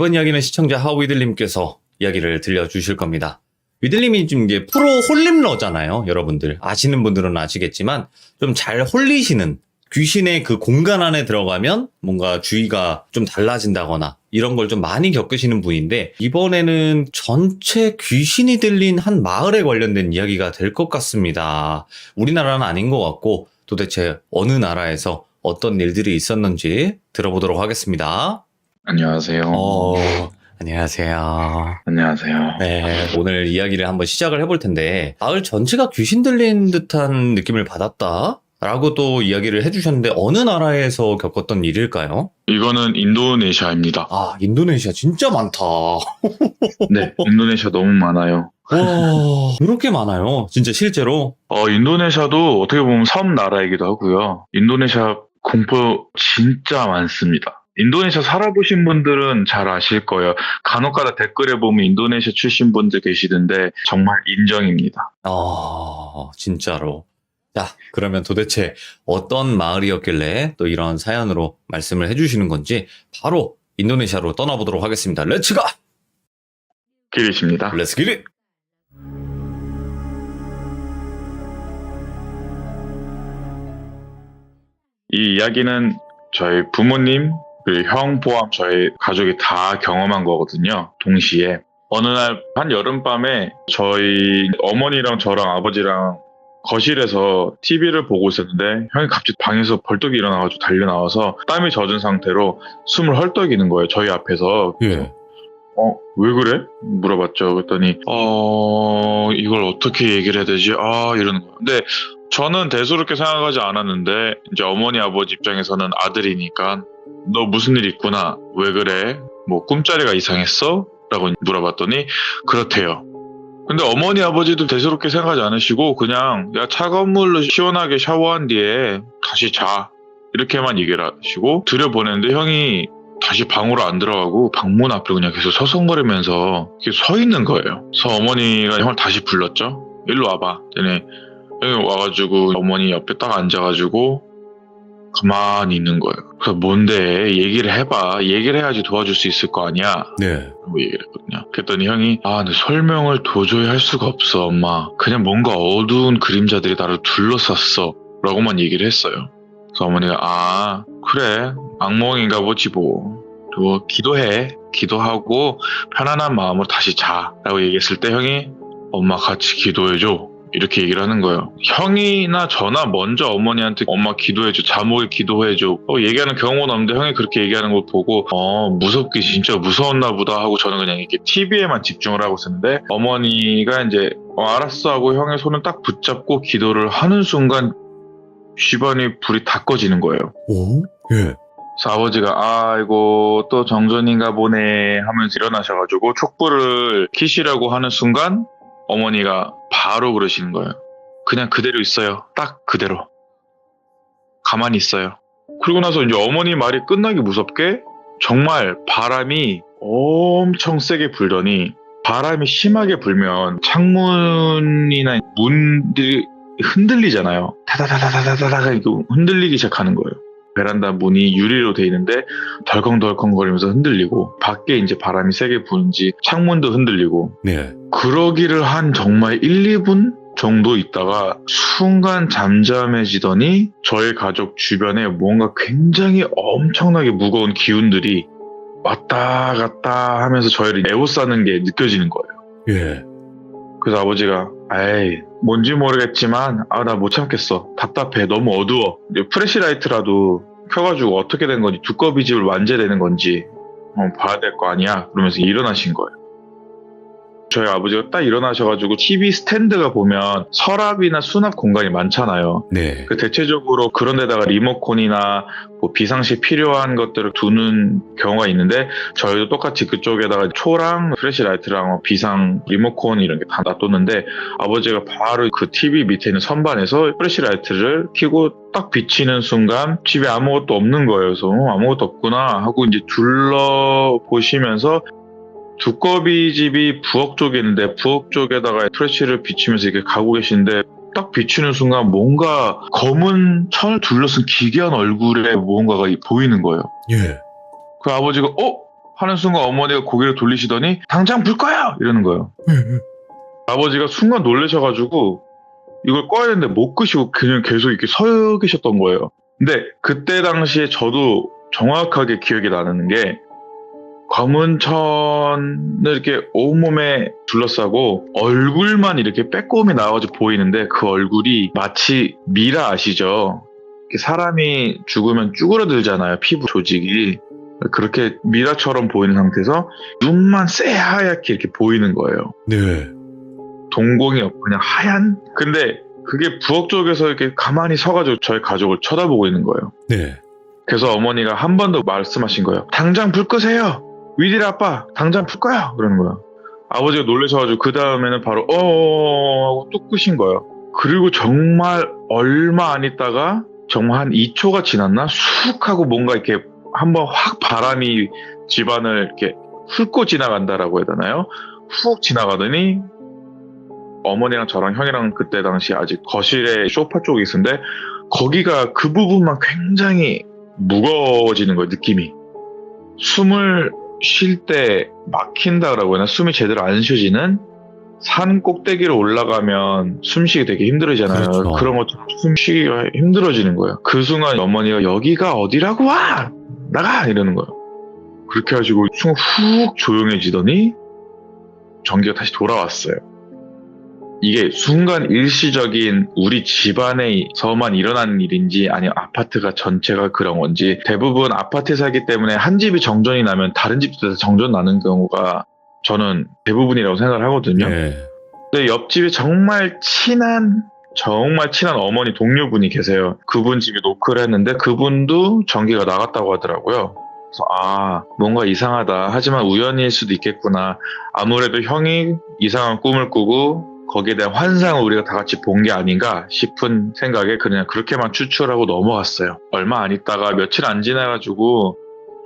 이번 이야기는 시청자 하위들님께서 이야기를 들려주실 겁니다. 위들님이 지금 이제 프로 홀림러잖아요. 여러분들 아시는 분들은 아시겠지만 좀 잘 홀리시는, 귀신의 그 공간 안에 들어가면 뭔가 주의가 좀 달라진다거나 이런 걸 좀 많이 겪으시는 분인데, 이번에는 전체 귀신이 들린 한 마을에 관련된 이야기가 될 것 같습니다. 우리나라는 아닌 것 같고 도대체 어느 나라에서 어떤 일들이 있었는지 들어보도록 하겠습니다. 안녕하세요. 안녕하세요. 안녕하세요. 네, 오늘 이야기를 한번 시작을 해볼 텐데, 마을 전체가 귀신 들린 듯한 느낌을 받았다 라고 또 이야기를 해주셨는데, 어느 나라에서 겪었던 일일까요? 이거는 인도네시아입니다. 아, 인도네시아 진짜 많다. 네, 인도네시아 너무 많아요. 와, 그렇게 많아요. 진짜 실제로. 인도네시아도 어떻게 보면 섬 나라이기도 하고요. 인도네시아 공포 진짜 많습니다. 인도네시아 살아보신 분들은 잘 아실 거예요. 간혹가다 댓글에 보면 인도네시아 출신 분들 계시던데 정말 인정입니다. 진짜로. 자, 그러면 도대체 어떤 마을이었길래 또 이런 사연으로 말씀을 해주시는 건지 바로 인도네시아로 떠나보도록 하겠습니다. 렛츠가! 기리십니다. 렛츠 기릿! 이 이야기는 저희 부모님, 그리고 형 포함 저희 가족이 다 경험한 거거든요. 동시에. 어느 날 한 여름밤에 저희 어머니랑 저랑 아버지랑 거실에서 TV를 보고 있었는데 형이 갑자기 방에서 벌떡 일어나가지고 달려나와서 땀이 젖은 상태로 숨을 헐떡이는 거예요. 저희 앞에서. 예. 왜 그래? 물어봤죠. 그랬더니 이걸 어떻게 얘기를 해야 되지? 이러는 거예요. 근데 저는 대수롭게 생각하지 않았는데 이제 어머니 아버지 입장에서는 아들이니까 너 무슨 일 있구나. 왜 그래? 뭐 꿈자리가 이상했어? 라고 물어봤더니 그렇대요. 근데 어머니 아버지도 대수롭게 생각하지 않으시고 그냥 야 차가운 물로 시원하게 샤워한 뒤에 다시 자 이렇게만 얘기를 하시고 들여보냈는데 형이 다시 방으로 안 들어가고 방문 앞에 그냥 계속 서성거리면서 이렇게 서 있는 거예요. 그래서 어머니가 형을 다시 불렀죠. 일로 와봐. 그랬더니 형이 와가지고 어머니 옆에 딱 앉아가지고 가만히 있는 거예요. 그래서 뭔데? 얘기를 해봐. 얘기를 해야지 도와줄 수 있을 거 아니야. 네. 라고 얘기를 했거든요. 그랬더니 형이 근데 설명을 도저히 할 수가 없어 엄마. 그냥 뭔가 어두운 그림자들이 나를 둘러쌌어 라고만 얘기를 했어요. 그래서 어머니가 그래 악몽인가 보지 뭐. 그리고 기도해. 기도하고 편안한 마음으로 다시 자 라고 얘기했을 때 형이 엄마 같이 기도해줘 이렇게 얘기를 하는 거예요. 형이나 저나 먼저 어머니한테 엄마 기도해줘, 자목에 기도해줘 얘기하는 경우는 없는데 형이 그렇게 얘기하는 걸 보고 무섭게 진짜 무서웠나 보다 하고 저는 그냥 이렇게 TV에만 집중을 하고 있었는데 어머니가 이제 알았어 하고 형의 손을 딱 붙잡고 기도를 하는 순간 집안이 불이 다 꺼지는 거예요. 오? 예. 그래서 아버지가 아이고 또 정전인가 보네 하면서 일어나셔가지고 촛불을 켜시라고 하는 순간 어머니가 바로 그러시는 거예요. 그냥 그대로 있어요. 딱 그대로. 가만히 있어요. 그리고 나서 이제 어머니 말이 끝나기 무섭게 정말 바람이 엄청 세게 불더니 바람이 심하게 불면 창문이나 문들이 흔들리잖아요. 다다다다다다다가 흔들리기 시작하는 거예요. 베란다 문이 유리로 돼 있는데 덜컹덜컹거리면서 흔들리고 밖에 이제 바람이 세게 부는지 창문도 흔들리고 네. 그러기를 한 정말 1, 2분 정도 있다가 순간 잠잠해지더니 저희 가족 주변에 뭔가 굉장히 엄청나게 무거운 기운들이 왔다 갔다 하면서 저희를 에워싸는 게 느껴지는 거예요. 예. 그래서 아버지가 뭔지 모르겠지만 나 못 참겠어. 답답해. 너무 어두워. 프레시라이트라도 켜가지고 어떻게 된 건지 두꺼비 집을 완제되는 건지 봐야 될 거 아니야. 그러면서 일어나신 거예요. 저희 아버지가 딱 일어나셔가지고 TV 스탠드가 보면 서랍이나 수납 공간이 많잖아요. 네. 대체적으로 그런 데다가 리모컨이나 뭐 비상시 필요한 것들을 두는 경우가 있는데 저희도 똑같이 그쪽에다가 초랑 플래시라이트랑 비상 리모컨 이런 게 다 놔뒀는데 아버지가 바로 그 TV 밑에 있는 선반에서 플래시라이트를 켜고 딱 비치는 순간 집에 아무것도 없는 거예요. 그래서 아무것도 없구나 하고 이제 둘러보시면서 두꺼비 집이 부엌 쪽에 있는데 부엌 쪽에다가 프레쉬를 비치면서 이렇게 가고 계신데 딱 비추는 순간 뭔가 검은 천을 둘러쓴 기괴한 얼굴에 무언가가 보이는 거예요. 예. 그 아버지가 하는 순간 어머니가 고개를 돌리시더니 당장 불 꺼요! 이러는 거예요. 아버지가 순간 놀라셔가지고 이걸 꺼야 되는데 못 끄시고 그냥 계속 이렇게 서 계셨던 거예요. 근데 그때 당시에 저도 정확하게 기억이 나는 게 검은 천을 이렇게 온몸에 둘러싸고 얼굴만 이렇게 빼꼼히 나와가지고 보이는데 그 얼굴이 마치 미라 아시죠? 이렇게 사람이 죽으면 쭈그러들잖아요. 피부 조직이. 그렇게 미라처럼 보이는 상태에서 눈만 새하얗게 이렇게 보이는 거예요. 네. 동공이 없고 그냥 하얀? 근데 그게 부엌 쪽에서 이렇게 가만히 서가지고 저희 가족을 쳐다보고 있는 거예요. 네. 그래서 어머니가 한 번 더 말씀하신 거예요. 당장 불 끄세요. 위딜 아빠 당장 불 꺼요. 그러는 거예요. 아버지가 놀라셔가지고 그 다음에는 바로 하고 또 끄신 거예요. 그리고 정말 얼마 안 있다가 정말 한 2초가 지났나? 쑥 하고 뭔가 이렇게 한번 확 바람이 집안을 이렇게 훑고 지나간다라고 해야 되나요? 훅 지나가더니 어머니랑 저랑 형이랑 그때 당시 아직 거실에 소파 쪽에 있었는데 거기가 그 부분만 굉장히 무거워지는 거예요. 느낌이. 숨을 쉴 때 막힌다라고 해야 하나? 숨이 제대로 안 쉬어지는 산 꼭대기로 올라가면 숨쉬기 되게 힘들어지잖아요. 그렇죠. 그런 것처럼 숨쉬기가 힘들어지는 거예요. 그 순간 어머니가 여기가 어디라고 와! 나가! 이러는 거예요. 그렇게 해가지고 순간 훅 조용해지더니 전기가 다시 돌아왔어요. 이게 순간 일시적인 우리 집안에서만 일어나는 일인지 아니면 아파트가 전체가 그런 건지 대부분 아파트에 살기 때문에 한 집이 정전이 나면 다른 집도 정전 나는 경우가 저는 대부분이라고 생각을 하거든요. 네. 근데 옆집에 정말 친한 어머니 동료분이 계세요. 그분 집에 노크를 했는데 그분도 전기가 나갔다고 하더라고요. 그래서 뭔가 이상하다. 하지만 우연일 수도 있겠구나. 아무래도 형이 이상한 꿈을 꾸고 거기에 대한 환상을 우리가 다 같이 본 게 아닌가 싶은 생각에 그냥 그렇게만 추출하고 넘어갔어요. 얼마 안 있다가 며칠 안 지나가지고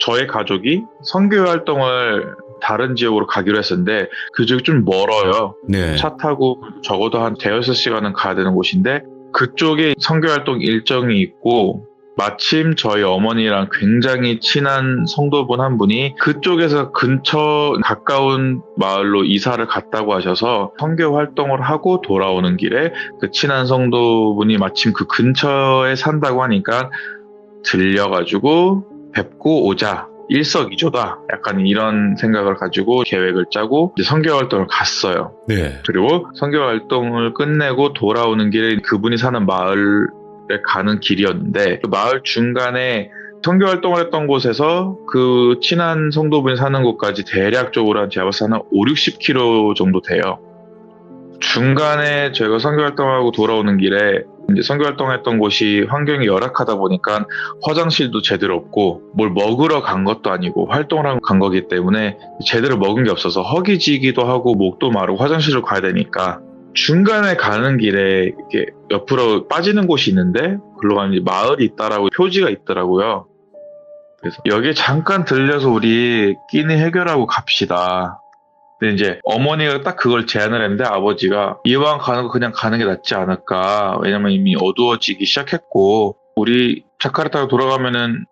저의 가족이 선교 활동을 다른 지역으로 가기로 했었는데 그 지역이 좀 멀어요. 네. 차 타고 적어도 한 대여섯 시간은 가야 되는 곳인데 그쪽에 선교 활동 일정이 있고 마침 저희 어머니랑 굉장히 친한 성도분 한 분이 그쪽에서 근처 가까운 마을로 이사를 갔다고 하셔서 선교 활동을 하고 돌아오는 길에 그 친한 성도분이 마침 그 근처에 산다고 하니까 들려가지고 뵙고 오자. 일석이조다. 약간 이런 생각을 가지고 계획을 짜고 이제 선교 활동을 갔어요. 네. 그리고 선교 활동을 끝내고 돌아오는 길에 그분이 사는 마을에 가는 길이었는데 그 마을 중간에 선교 활동을 했던 곳에서 그 친한 성도분이 사는 곳까지 대략적으로 제가 봤을 때 한 5, 60km 정도 돼요. 중간에 저희가 선교 활동하고 돌아오는 길에 이제 선교 활동했던 곳이 환경이 열악하다 보니까 화장실도 제대로 없고 뭘 먹으러 간 것도 아니고 활동을 하고 간 거기 때문에 제대로 먹은 게 없어서 허기지기도 하고 목도 마르고 화장실을 가야 되니까 중간에 가는 길에 이렇게 옆으로 빠지는 곳이 있는데 글로 가면 이제 마을이 있다라고 표지가 있더라고요. 그래서 여기에 잠깐 들려서 우리 끼니 해결하고 갑시다. 근데 이제 어머니가 딱 그걸 제안을 했는데 아버지가 이왕 가는 거 그냥 가는 게 낫지 않을까. 왜냐면 이미 어두워지기 시작했고 우리 자카르타로 돌아가면은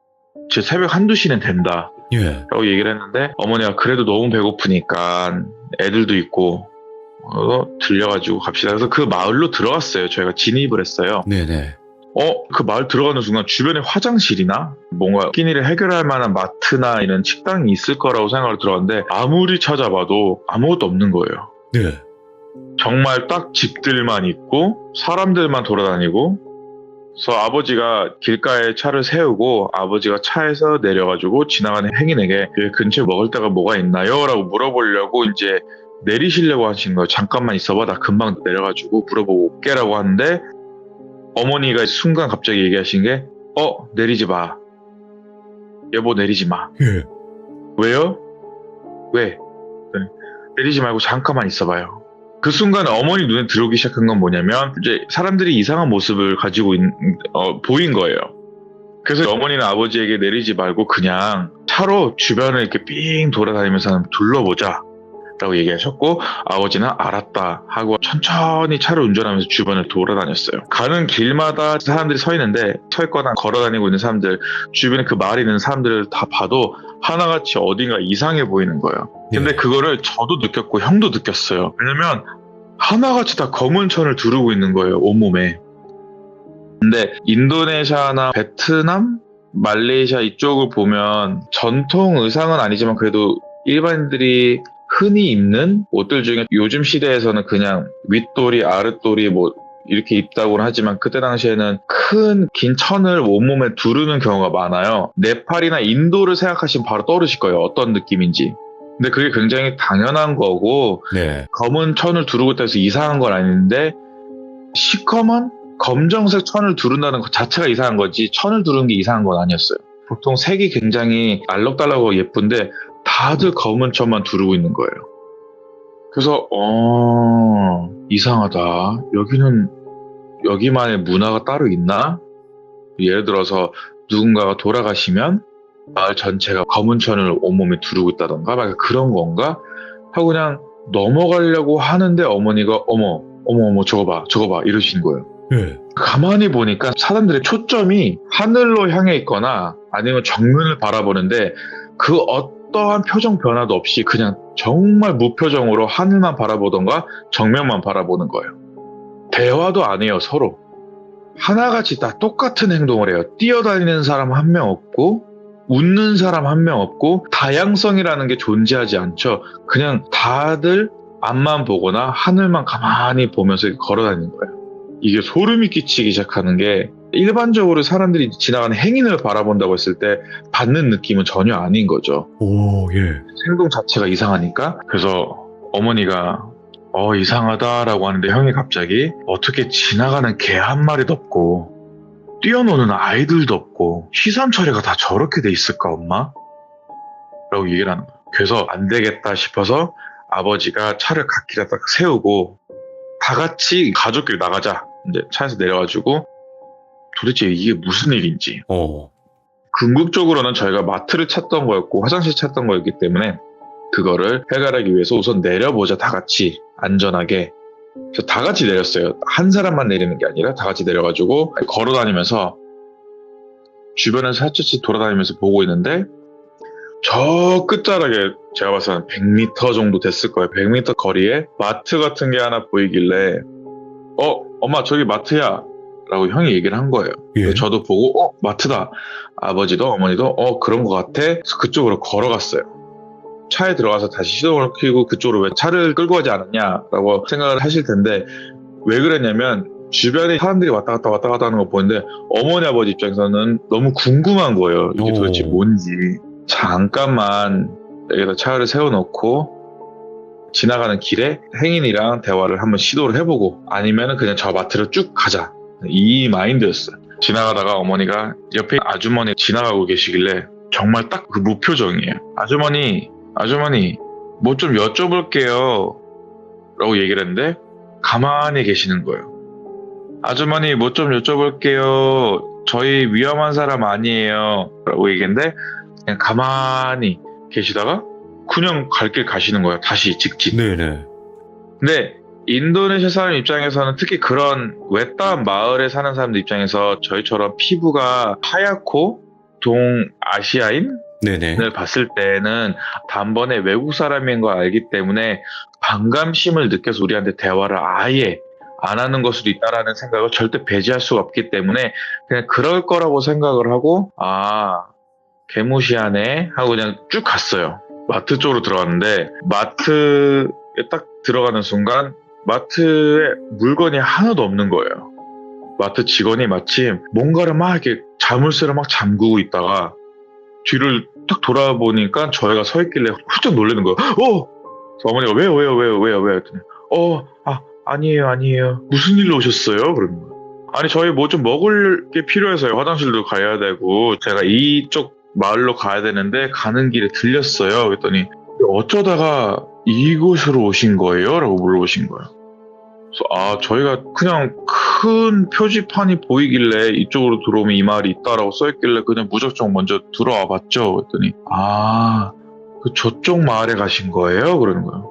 제 새벽 한두 시는 된다. 예. 라고 얘기를 했는데 어머니가 그래도 너무 배고프니까 애들도 있고 들려가지고 갑시다. 그래서 그 마을로 들어갔어요. 저희가 진입을 했어요. 네네. 그 마을 들어가는 순간 주변에 화장실이나 뭔가 끼니를 해결할 만한 마트나 이런 식당이 있을 거라고 생각을 들었는데 아무리 찾아봐도 아무것도 없는 거예요. 네. 정말 딱 집들만 있고 사람들만 돌아다니고 그래서 아버지가 길가에 차를 세우고 아버지가 차에서 내려가지고 지나가는 행인에게 여기 근처에 먹을 데가 뭐가 있나요? 라고 물어보려고 이제 내리시려고 하신 거예요. 잠깐만 있어봐. 나 금방 내려가지고 물어보고 올게라고 하는데 어머니가 순간 갑자기 얘기하신 게 내리지 마. 여보 내리지 마. 예. 왜요? 왜? 네. 내리지 말고 잠깐만 있어봐요. 그 순간 어머니 눈에 들어오기 시작한 건 뭐냐면 이제 사람들이 이상한 모습을 가지고 보인 거예요. 그래서 어머니는 아버지에게 내리지 말고 그냥 차로 주변을 이렇게 삥 돌아다니면서 한번 둘러보자 라고 얘기하셨고, 아버지는 알았다 하고 천천히 차를 운전하면서 주변을 돌아다녔어요. 가는 길마다 사람들이 서 있는데, 서 있거나 걸어다니고 있는 사람들, 주변에 그 마을에 있는 사람들을 다 봐도 하나같이 어딘가 이상해 보이는 거예요. 근데 그거를 저도 느꼈고 형도 느꼈어요. 왜냐면 하나같이 다 검은 천을 두르고 있는 거예요, 온몸에. 근데 인도네시아나 베트남, 말레이시아 이쪽을 보면 전통 의상은 아니지만 그래도 일반인들이 흔히 입는 옷들 중에 요즘 시대에서는 그냥 윗도리, 아랫도리 뭐 이렇게 입다고는 하지만 그때 당시에는 큰 긴 천을 온몸에 두르는 경우가 많아요. 네팔이나 인도를 생각하시면 바로 떠오르실 거예요. 어떤 느낌인지. 근데 그게 굉장히 당연한 거고 네. 검은 천을 두르고 있다 해서 이상한 건 아닌데 시커먼 검정색 천을 두른다는 것 자체가 이상한 거지 천을 두르는 게 이상한 건 아니었어요. 보통 색이 굉장히 알록달록하고 예쁜데 다들 검은 천만 두르고 있는 거예요. 그래서 이상하다. 여기는 여기만의 문화가 따로 있나? 예를 들어서 누군가가 돌아가시면 마을 전체가 검은 천을 온몸에 두르고 있다던가 막 그런 건가? 하고 그냥 넘어가려고 하는데 어머니가 어머 저거 봐 이러시는 거예요. 네. 가만히 보니까 사람들의 초점이 하늘로 향해 있거나 아니면 정면을 바라보는데 그 어떠한 표정 변화도 없이 그냥 정말 무표정으로 하늘만 바라보던가 정면만 바라보는 거예요. 대화도 안 해요, 서로. 하나같이 다 똑같은 행동을 해요. 뛰어다니는 사람 한 명 없고 웃는 사람 한 명 없고 다양성이라는 게 존재하지 않죠. 그냥 다들 앞만 보거나 하늘만 가만히 보면서 걸어다니는 거예요. 이게 소름이 끼치기 시작하는 게 일반적으로 사람들이 지나가는 행인을 바라본다고 했을 때 받는 느낌은 전혀 아닌 거죠. 오, 예. 행동 자체가 이상하니까. 그래서 어머니가 이상하다라고 하는데 형이 갑자기 어떻게 지나가는 개 한 마리도 없고 뛰어노는 아이들도 없고 시선 처리가 다 저렇게 돼 있을까 엄마? 라고 얘기를 하는 거예요. 그래서 안 되겠다 싶어서 아버지가 차를 갓길에 딱 세우고 다 같이 가족끼리 나가자. 이제 차에서 내려가지고 도대체 이게 무슨 일인지. 궁극적으로는 저희가 마트를 찾던 거였고 화장실 찾던 거였기 때문에 그거를 해결하기 위해서 우선 내려보자. 다 같이 안전하게. 그래서 다 같이 내렸어요. 한 사람만 내리는 게 아니라 다 같이 내려가지고 걸어다니면서 주변을 살짝씩 돌아다니면서 보고 있는데 저 끝자락에 제가 봤을 때는 100m 정도 됐을 거예요. 100m 거리에 마트 같은 게 하나 보이길래 엄마 저기 마트야 라고 형이 얘기를 한 거예요. 예. 저도 보고 마트다. 아버지도 어머니도 그런 것 같아. 그래서 그쪽으로 걸어갔어요. 차에 들어가서 다시 시동을 켜고 그쪽으로 왜 차를 끌고 가지 않았냐라고 생각을 하실 텐데 왜 그랬냐면 주변에 사람들이 왔다 갔다 하는 거 보는데 어머니 아버지 입장에서는 너무 궁금한 거예요. 이게 도대체 뭔지. 잠깐만 여기다 차를 세워놓고 지나가는 길에 행인이랑 대화를 한번 시도를 해보고 아니면 그냥 저 마트로 쭉 가자. 이 마인드였어요. 지나가다가 어머니가 옆에 아주머니 지나가고 계시길래 정말 딱 그 무표정이에요. 아주머니 뭐 좀 여쭤볼게요 라고 얘기를 했는데 가만히 계시는 거예요. 아주머니 뭐 좀 여쭤볼게요. 저희 위험한 사람 아니에요 라고 얘기했는데 그냥 가만히 계시다가 그냥 갈 길 가시는 거예요. 다시 직진. 네네. 근데 인도네시아 사람 입장에서는 특히 그런 외딴 마을에 사는 사람들 입장에서 저희처럼 피부가 하얗고 동아시아인 네네. 을 봤을 때는 단번에 외국 사람인 걸 알기 때문에 반감심을 느껴서 우리한테 대화를 아예 안 하는 것으로 있다라는 생각을 절대 배제할 수가 없기 때문에 그냥 그럴 거라고 생각을 하고 개무시하네 하고 그냥 쭉 갔어요. 마트 쪽으로 들어갔는데 마트에 딱 들어가는 순간 마트에 물건이 하나도 없는 거예요. 마트 직원이 마침 뭔가를 막 이렇게 자물쇠를 막 잠그고 있다가 뒤를 딱 돌아보니까 저희가 서 있길래 훌쩍 놀라는 거예요. 그래서 어머니가 왜요? 했더니 아니에요. 무슨 일로 오셨어요? 그러는 거예요. 아니 저희 뭐 좀 먹을 게 필요해서요. 화장실도 가야 되고 제가 이쪽 마을로 가야 되는데 가는 길에 들렸어요. 그랬더니 어쩌다가 이곳으로 오신 거예요? 라고 물어보신 거예요. 그래서 저희가 그냥 큰 표지판이 보이길래 이쪽으로 들어오면 이 마을이 있다라고 써있길래 그냥 무작정 먼저 들어와 봤죠. 그랬더니 그 저쪽 마을에 가신 거예요? 그러는 거예요.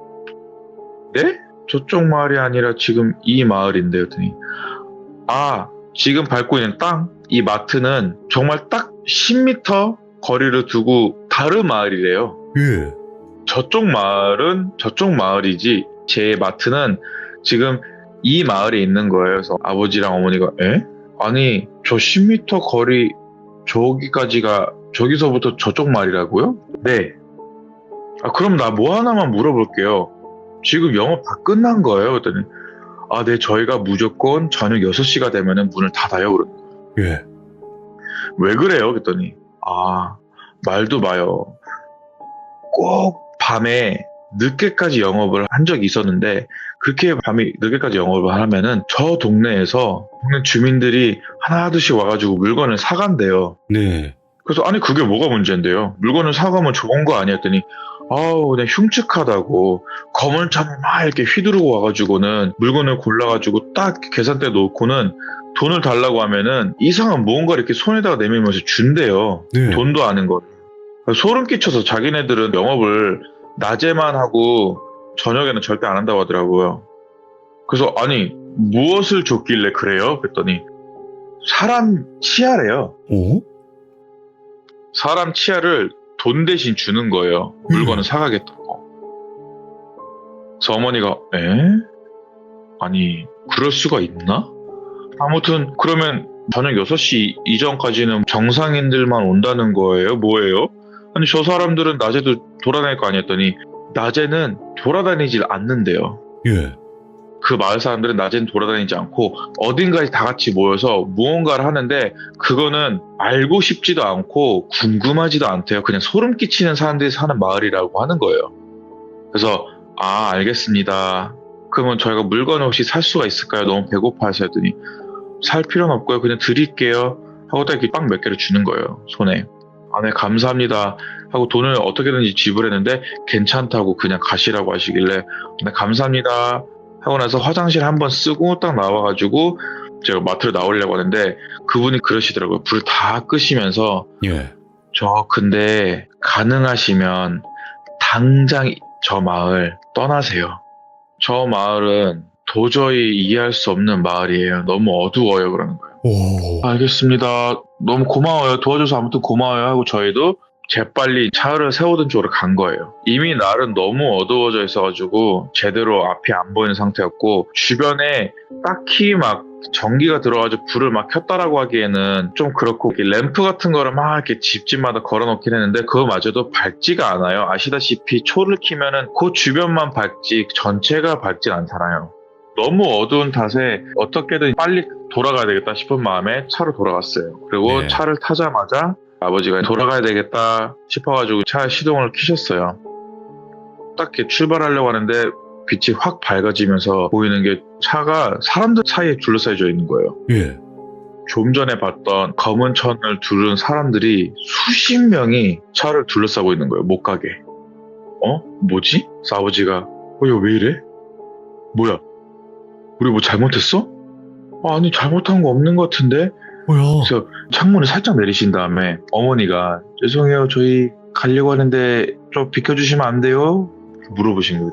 네? 저쪽 마을이 아니라 지금 이 마을인데 했더니 지금 밟고 있는 땅, 이 마트는 정말 딱 10m 거리를 두고 다른 마을이래요. 예. 저쪽 마을은 저쪽 마을이지 제 마트는 지금 이 마을에 있는 거예요. 그래서 아버지랑 어머니가 아니 저 10m 거리 저기까지가 저기서부터 저쪽 마을이라고요? 네. 그럼 나 뭐 하나만 물어볼게요. 지금 영업 다 끝난 거예요? 그랬더니 네, 저희가 무조건 저녁 6시가 되면은 문을 닫아요. 그러는 거예요. 예. 왜 그래요? 그랬더니 말도 마요. 꼭 밤에 늦게까지 영업을 한 적이 있었는데 그렇게 밤에 늦게까지 영업을 하면은 저 동네에서 동네 주민들이 하나둘씩 와가지고 물건을 사간대요. 네. 그래서 아니 그게 뭐가 문제인데요? 물건을 사가면 좋은 거 아니었더니 그냥 흉측하다고 검은 차를 막 이렇게 휘두르고 와가지고는 물건을 골라가지고 딱 계산대에 놓고는 돈을 달라고 하면은 이상한 무언가를 이렇게 손에다가 내밀면서 준대요. 네. 돈도 아는 거. 소름 끼쳐서 자기네들은 영업을 낮에만 하고 저녁에는 절대 안 한다고 하더라고요. 그래서 아니 무엇을 줬길래 그래요? 그랬더니 사람 치아래요. 오? 사람 치아를 돈 대신 주는 거예요. 물건을 사가겠다고. 그래서 어머니가 아니 그럴 수가 있나? 아무튼 그러면 저녁 6시 이전까지는 정상인들만 온다는 거예요? 뭐예요? 아니 저 사람들은 낮에도 돌아다닐 거 아니었더니 낮에는 돌아다니질 않는데요. 예. 그 마을 사람들은 낮에는 돌아다니지 않고 어딘가에 다 같이 모여서 무언가를 하는데 그거는 알고 싶지도 않고 궁금하지도 않대요. 그냥 소름 끼치는 사람들이 사는 마을이라고 하는 거예요. 그래서 알겠습니다. 그러면 저희가 물건 혹시 살 수가 있을까요? 너무 배고파 하셨더니 살 필요는 없고요. 그냥 드릴게요. 하고 딱 이렇게 빵 몇 개를 주는 거예요. 손에. 네, 감사합니다. 하고 돈을 어떻게든지 지불했는데 괜찮다고 그냥 가시라고 하시길래 네, 감사합니다. 하고 나서 화장실 한번 쓰고 딱 나와가지고 제가 마트로 나오려고 하는데 그분이 그러시더라고요. 불 다 끄시면서 예. 저 근데 가능하시면 당장 저 마을 떠나세요. 저 마을은 도저히 이해할 수 없는 마을이에요. 너무 어두워요. 그러는 거예요. 오. 알겠습니다. 너무 고마워요. 도와줘서 아무튼 고마워요. 하고 저희도 재빨리 차를 세우던 쪽으로 간 거예요. 이미 날은 너무 어두워져 있어가지고 제대로 앞이 안 보이는 상태였고 주변에 딱히 막 전기가 들어가지고 불을 막 켰다라고 하기에는 좀 그렇고 램프 같은 거를 막 이렇게 집집마다 걸어놓긴 했는데 그거마저도 밝지가 않아요. 아시다시피 초를 켜면은 그 주변만 밝지 전체가 밝진 않잖아요. 너무 어두운 탓에 어떻게든 빨리 돌아가야 되겠다 싶은 마음에 차로 돌아갔어요. 그리고 네. 차를 타자마자 아버지가 돌아가야 되겠다 싶어가지고 차 시동을 켜셨어요. 딱 이렇게 출발하려고 하는데 빛이 확 밝아지면서 보이는 게 차가 사람들 사이에 둘러싸여져 있는 거예요. 예. 좀 전에 봤던 검은 천을 두른 사람들이 수십 명이 차를 둘러싸고 있는 거예요. 못 가게. 뭐지? 그래서 아버지가 이거 왜 이래? 뭐야? 우리 뭐 잘못했어? 아니 잘못한 거 없는 것 같은데? 뭐야? 그래서 창문을 살짝 내리신 다음에 어머니가 죄송해요 저희 가려고 하는데 좀 비켜주시면 안 돼요? 물어보신 거예요.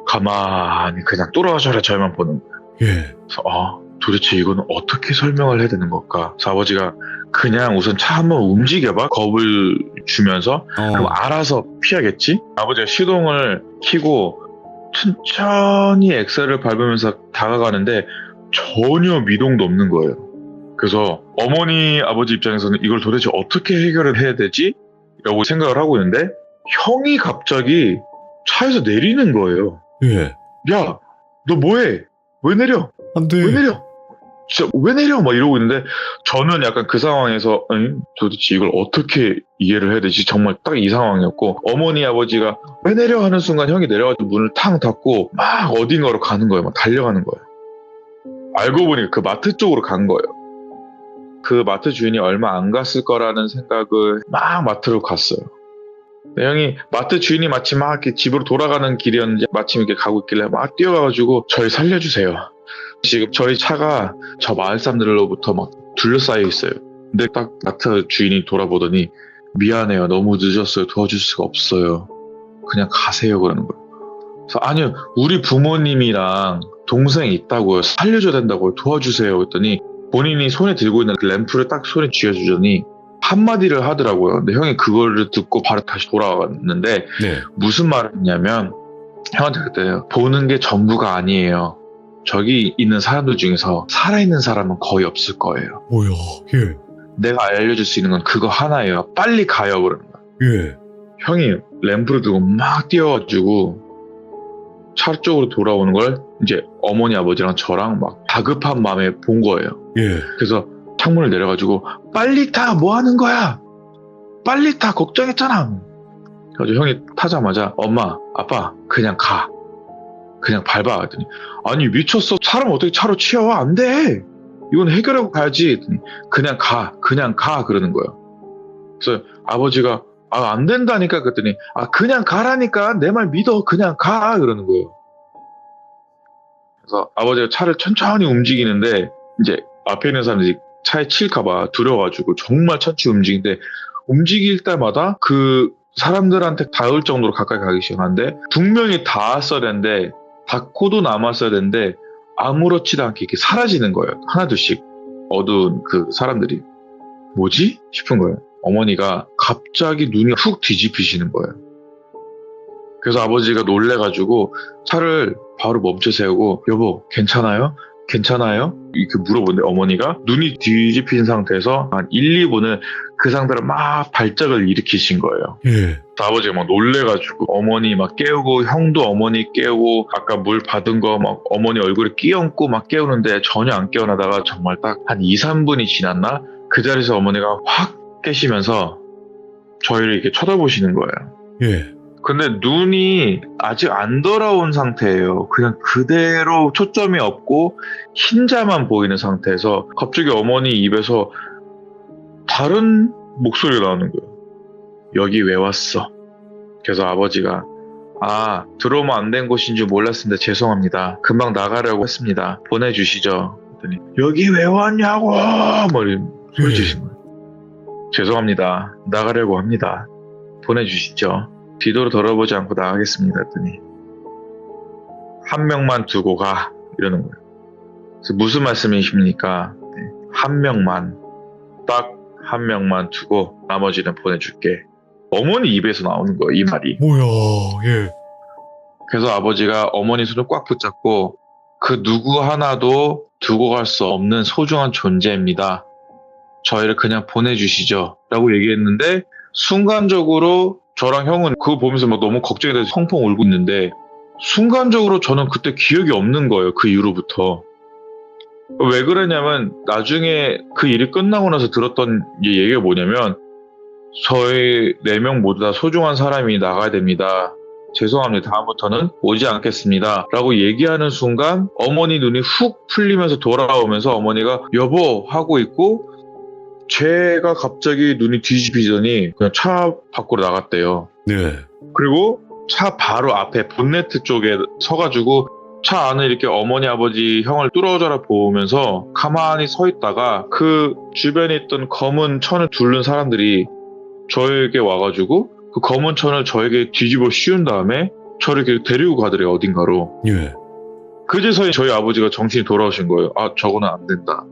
가만히 그냥 돌아와줘라 저희만 보는 거예요. 예. 그래서 도대체 이거는 어떻게 설명을 해야 되는 걸까? 그래서 아버지가 그냥 우선 차 한번 움직여봐 겁을 주면서 그럼 알아서 피하겠지? 아버지가 시동을 켜고 천천히 엑셀을 밟으면서 다가가는데 전혀 미동도 없는 거예요. 그래서 어머니 아버지 입장에서는 이걸 도대체 어떻게 해결을 해야 되지? 라고 생각을 하고 있는데 형이 갑자기 차에서 내리는 거예요. 예. 야, 너 뭐해? 왜 내려? 안 돼. 왜 내려? 진짜 왜 내려? 막 이러고 있는데 저는 약간 그 상황에서 도대체 이걸 어떻게 이해를 해야 되지? 정말 딱 이 상황이었고 어머니 아버지가 왜 내려? 하는 순간 형이 내려가지고 문을 탕 닫고 막 어딘가로 가는 거예요. 막 달려가는 거예요. 알고 보니 그 마트 쪽으로 간 거예요. 그 마트 주인이 얼마 안 갔을 거라는 생각을 막 마트로 갔어요. 형이 마트 주인이 마침 막 이렇게 집으로 돌아가는 길이었는지 마침 이렇게 가고 있길래 막 뛰어가가지고 저희 살려주세요. 지금 저희 차가 저 마을 사람들로부터 막 둘러싸여 있어요. 근데 딱 마트 주인이 돌아보더니 미안해요. 너무 늦었어요. 도와줄 수가 없어요. 그냥 가세요. 그러는 거예요. 그래서 아니요, 우리 부모님이랑 동생이 있다고요. 살려줘야 된다고요. 도와주세요. 했더니 본인이 손에 들고 있는 그 램프를 딱 손에 쥐어주더니 한마디를 하더라고요. 근데 형이 그거를 듣고 바로 다시 돌아왔는데 네. 무슨 말을 했냐면 형한테 그때요. 보는 게 전부가 아니에요. 저기 있는 사람들 중에서 살아있는 사람은 거의 없을 거예요. 뭐야? 예. 내가 알려줄 수 있는 건 그거 하나예요. 빨리 가요. 그러는 거야. 예. 형이 램프를 들고 막 뛰어가지고 차 쪽으로 돌아오는 걸 이제 어머니 아버지랑 저랑 막 다급한 마음에 본 거예요. 예. 그래서 창문을 내려가지고 빨리 타! 뭐 하는 거야? 빨리 타! 걱정했잖아. 그래서 형이 타자마자 엄마, 아빠 그냥 가. 그냥 밟아. 그랬더니 아니 미쳤어. 사람 어떻게 차로 치여? 안 돼. 이건 해결하고 가야지. 그랬더니 그냥 가. 그냥 가. 그러는 거예요. 그래서 아버지가 안 된다니까. 그랬더니 그냥 가라니까. 내 말 믿어. 그냥 가. 그러는 거예요. 그래서 아버지가 차를 천천히 움직이는데 이제 앞에 있는 사람들이 차에 칠까봐 두려워가지고 정말 천천히 움직이는데 움직일 때마다 그 사람들한테 닿을 정도로 가까이 가기 시작하는데 분명히 닿았어야 되는데 닿고도 남았어야 되는데 아무렇지도 않게 이렇게 사라지는 거예요. 하나둘씩 어두운 그 사람들이. 뭐지? 싶은 거예요. 어머니가 갑자기 눈이 훅 뒤집히시는 거예요. 그래서 아버지가 놀래가지고 차를 바로 멈춰 세우고 여보 괜찮아요? 괜찮아요? 이렇게 물어보는데 어머니가 눈이 뒤집힌 상태에서 한 1, 2분을 그 상태로 막 발작을 일으키신 거예요. 예. 그래서 아버지가 막 놀래가지고 어머니 막 깨우고 형도 어머니 깨우고 아까 물 받은 거 막 어머니 얼굴에 끼얹고 막 깨우는데 전혀 안 깨어나다가 정말 딱 한 2, 3분이 지났나? 그 자리에서 어머니가 확 깨시면서 저희를 이렇게 쳐다보시는 거예요. 예. 근데 눈이 아직 안 돌아온 상태예요. 그냥 그대로 초점이 없고 흰자만 보이는 상태에서 갑자기 어머니 입에서 다른 목소리가 나오는 거예요. 여기 왜 왔어? 그래서 아버지가 들어오면 안 된 곳인 줄 몰랐는데 죄송합니다. 금방 나가려고 했습니다. 보내주시죠. 그랬더니 여기 왜 왔냐고 머리 소리 지신 거예요. 죄송합니다. 나가려고 합니다. 보내주시죠. 뒤도로 돌아보지 않고 나가겠습니다. 했더니 한 명만 두고 가 이러는 거예요. 그래서 무슨 말씀이십니까? 한 명만, 딱 한 명만 두고 나머지는 보내줄게. 어머니 입에서 나오는 거예요. 이 말이. 뭐야? 예. 그래서 아버지가 어머니 손을 꽉 붙잡고 그 누구 하나도 두고 갈 수 없는 소중한 존재입니다. 저희를 그냥 보내주시죠. 라고 얘기했는데 순간적으로 저랑 형은 그거 보면서 막 너무 걱정이 돼서 펑펑 울고 있는데 순간적으로 저는 그때 기억이 없는 거예요. 그 이후로부터. 왜 그러냐면 나중에 그 일이 끝나고 나서 들었던 얘기가 뭐냐면 저희 4명 모두 다 소중한 사람이 나가야 됩니다. 죄송합니다. 다음부터는 오지 않겠습니다. 라고 얘기하는 순간 어머니 눈이 훅 풀리면서 돌아오면서 어머니가 여보 하고 있고 제가 갑자기 눈이 뒤집히더니 그냥 차 밖으로 나갔대요. 네. 그리고 차 바로 앞에 본네트 쪽에 서가지고 차 안을 이렇게 어머니 아버지 형을 뚫어져라 보면서 가만히 서 있다가 그 주변에 있던 검은 천을 두른 사람들이 저에게 와가지고 그 검은 천을 저에게 뒤집어 씌운 다음에 저를 이렇게 데리고 가더래요. 어딘가로. 예. 그제서야 저희 아버지가 정신이 돌아오신 거예요. 저거는 안 된다.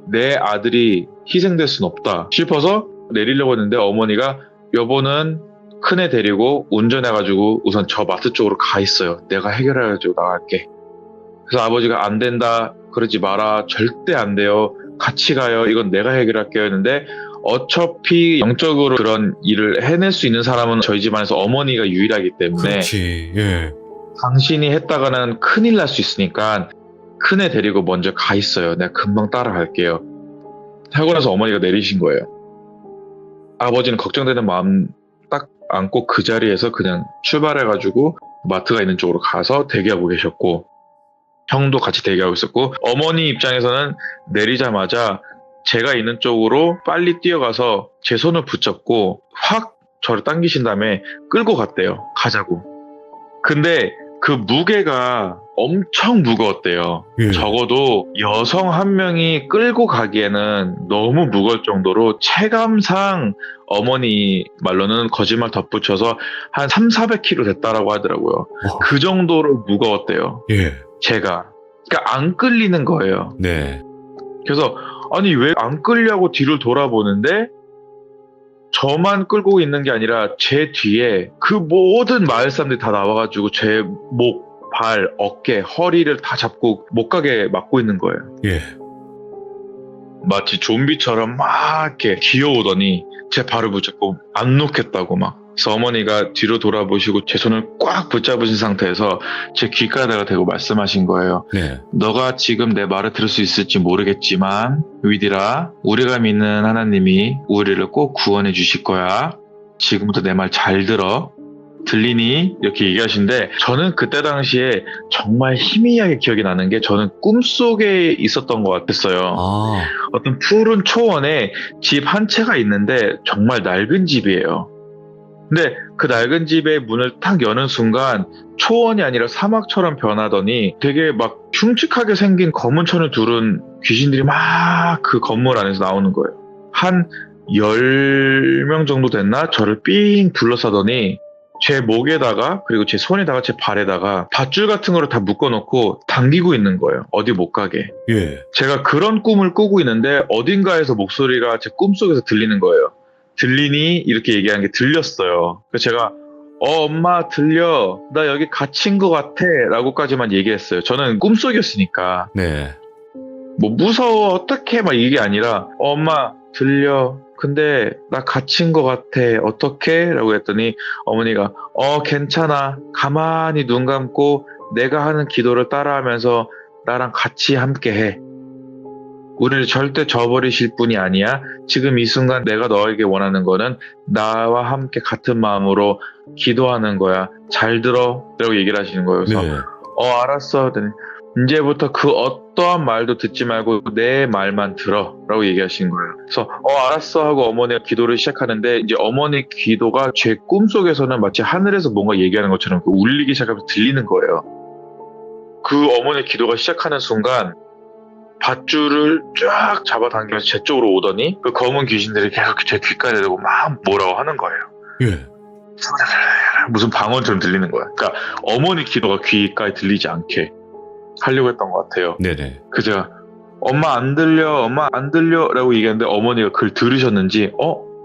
내 아들이 희생될 순 없다 싶어서 내리려고 했는데 어머니가 여보는 큰애 데리고 운전해가지고 우선 저 마트 쪽으로 가 있어요. 내가 해결해가지고 나갈게. 그래서 아버지가 안 된다. 그러지 마라. 절대 안 돼요. 같이 가요. 이건 내가 해결할게요. 했는데 어차피 영적으로 그런 일을 해낼 수 있는 사람은 저희 집안에서 어머니가 유일하기 때문에 그렇지. 예. 당신이 했다가는 큰일 날 수 있으니까 큰애 데리고 먼저 가 있어요. 내가 금방 따라갈게요. 하고 나서 어머니가 내리신 거예요. 아버지는 걱정되는 마음 딱 안고 그 자리에서 그냥 출발해가지고 마트가 있는 쪽으로 가서 대기하고 계셨고 형도 같이 대기하고 있었고 어머니 입장에서는 내리자마자 제가 있는 쪽으로 빨리 뛰어가서 제 손을 붙잡고 확 저를 당기신 다음에 끌고 갔대요. 가자고. 근데 그 무게가 엄청 무거웠대요. 예. 적어도 여성 한 명이 끌고 가기에는 너무 무거울 정도로 체감상 어머니 말로는 거짓말 덧붙여서 한 300-400kg 됐다라고 하더라고요. 그 정도로 무거웠대요. 예. 제가. 그러니까 안 끌리는 거예요. 네. 그래서 아니 왜 안 끌려고 뒤를 돌아보는데 저만 끌고 있는 게 아니라 제 뒤에 그 모든 마을 사람들이 다 나와가지고 제 목, 발, 어깨, 허리를 다 잡고 못 가게 막고 있는 거예요. 예. 마치 좀비처럼 막 이렇게 기어오더니 제 발을 붙잡고 안 놓겠다고 막. 그래서 어머니가 뒤로 돌아보시고 제 손을 꽉 붙잡으신 상태에서 제 귓가에다가 대고 말씀하신 거예요. 네. 너가 지금 내 말을 들을 수 있을지 모르겠지만 위디라, 우리가 믿는 하나님이 우리를 꼭 구원해 주실 거야. 지금부터 내 말 잘 들어. 들리니? 이렇게 얘기하시는데 저는 그때 당시에 정말 희미하게 기억이 나는 게 저는 꿈속에 있었던 것 같았어요. 아. 어떤 푸른 초원에 집 한 채가 있는데 정말 낡은 집이에요. 근데 그 낡은 집의 문을 탁 여는 순간 초원이 아니라 사막처럼 변하더니 되게 막 흉측하게 생긴 검은 천을 두른 귀신들이 막 그 건물 안에서 나오는 거예요. 한 10명 정도 됐나? 저를 삥 둘러싸더니 제 목에다가 그리고 제 손에다가 제 발에다가 밧줄 같은 거를 다 묶어놓고 당기고 있는 거예요. 어디 못 가게. 예. 제가 그런 꿈을 꾸고 있는데 어딘가에서 목소리가 제 꿈속에서 들리는 거예요. 들리니? 이렇게 얘기하는 게 들렸어요. 그래서 제가 엄마 들려. 나 여기 갇힌 것 같아. 라고까지만 얘기했어요. 저는 꿈속이었으니까. 네. 뭐 무서워 어떡해 막 이게 아니라 엄마 들려. 근데 나 갇힌 것 같아. 어떡해? 라고 했더니 어머니가 괜찮아. 가만히 눈 감고 내가 하는 기도를 따라하면서 나랑 같이 함께 해. 우리를 절대 저버리실 분이 아니야. 지금 이 순간 내가 너에게 원하는 거는 나와 함께 같은 마음으로 기도하는 거야. 잘 들어. 라고 얘기를 하시는 거예요. 그래서 네. 알았어. 그랬더니 이제부터 그 어떠한 말도 듣지 말고 내 말만 들어. 라고 얘기하시는 거예요. 그래서 알았어 하고 어머니가 기도를 시작하는데 이제 어머니 기도가 제 꿈속에서는 마치 하늘에서 뭔가 얘기하는 것처럼 울리기 시작하면서 들리는 거예요. 그 어머니 기도가 시작하는 순간 밧줄을 쫙 잡아당기면서 제 쪽으로 오더니 그 검은 귀신들이 계속 제 귓가에 대고 막 뭐라고 하는 거예요. 예. 무슨 방언처럼 들리는 거야. 그러니까 어머니 기도가 귓가에 들리지 않게 하려고 했던 것 같아요. 네네. 그래서 제가 엄마 안 들려, 엄마 안 들려 라고 얘기했는데 어머니가 그걸 들으셨는지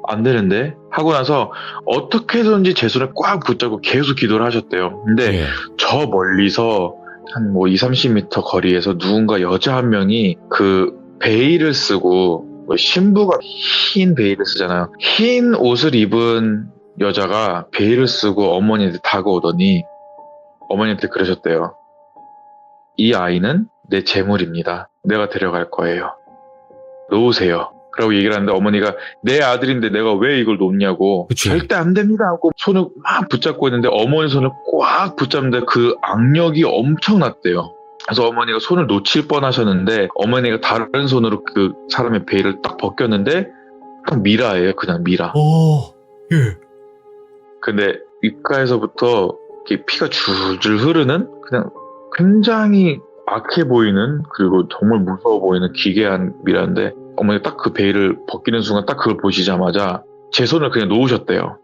안 되는데 하고 나서 어떻게든지 제 손을 꽉 붙잡고 계속 기도를 하셨대요. 근데 예. 저 멀리서 한 20-30m 거리에서 누군가 여자 한 명이 그 베일을 쓰고 신부가 흰 베일을 쓰잖아요. 흰 옷을 입은 여자가 베일을 쓰고 어머니한테 다가오더니 어머니한테 그러셨대요. 이 아이는 내 재물입니다. 내가 데려갈 거예요. 놓으세요. 라고 얘기를 하는데 어머니가 내 아들인데 내가 왜 이걸 놓냐고. 그치. 절대 안 됩니다 하고 손을 막 붙잡고 있는데 어머니 손을 꽉 붙잡는데 그 악력이 엄청났대요. 그래서 어머니가 손을 놓칠 뻔하셨는데 어머니가 다른 손으로 그 사람의 베일을 딱 벗겼는데 딱 미라예요. 그냥 미라. 예. 근데 입가에서부터 이렇게 피가 줄줄 흐르는 그냥 굉장히 악해 보이는 그리고 정말 무서워 보이는 기괴한 미라인데 어머니가 딱 그 베일을 벗기는 순간 딱 그걸 보시자마자 제 손을 그냥 놓으셨대요.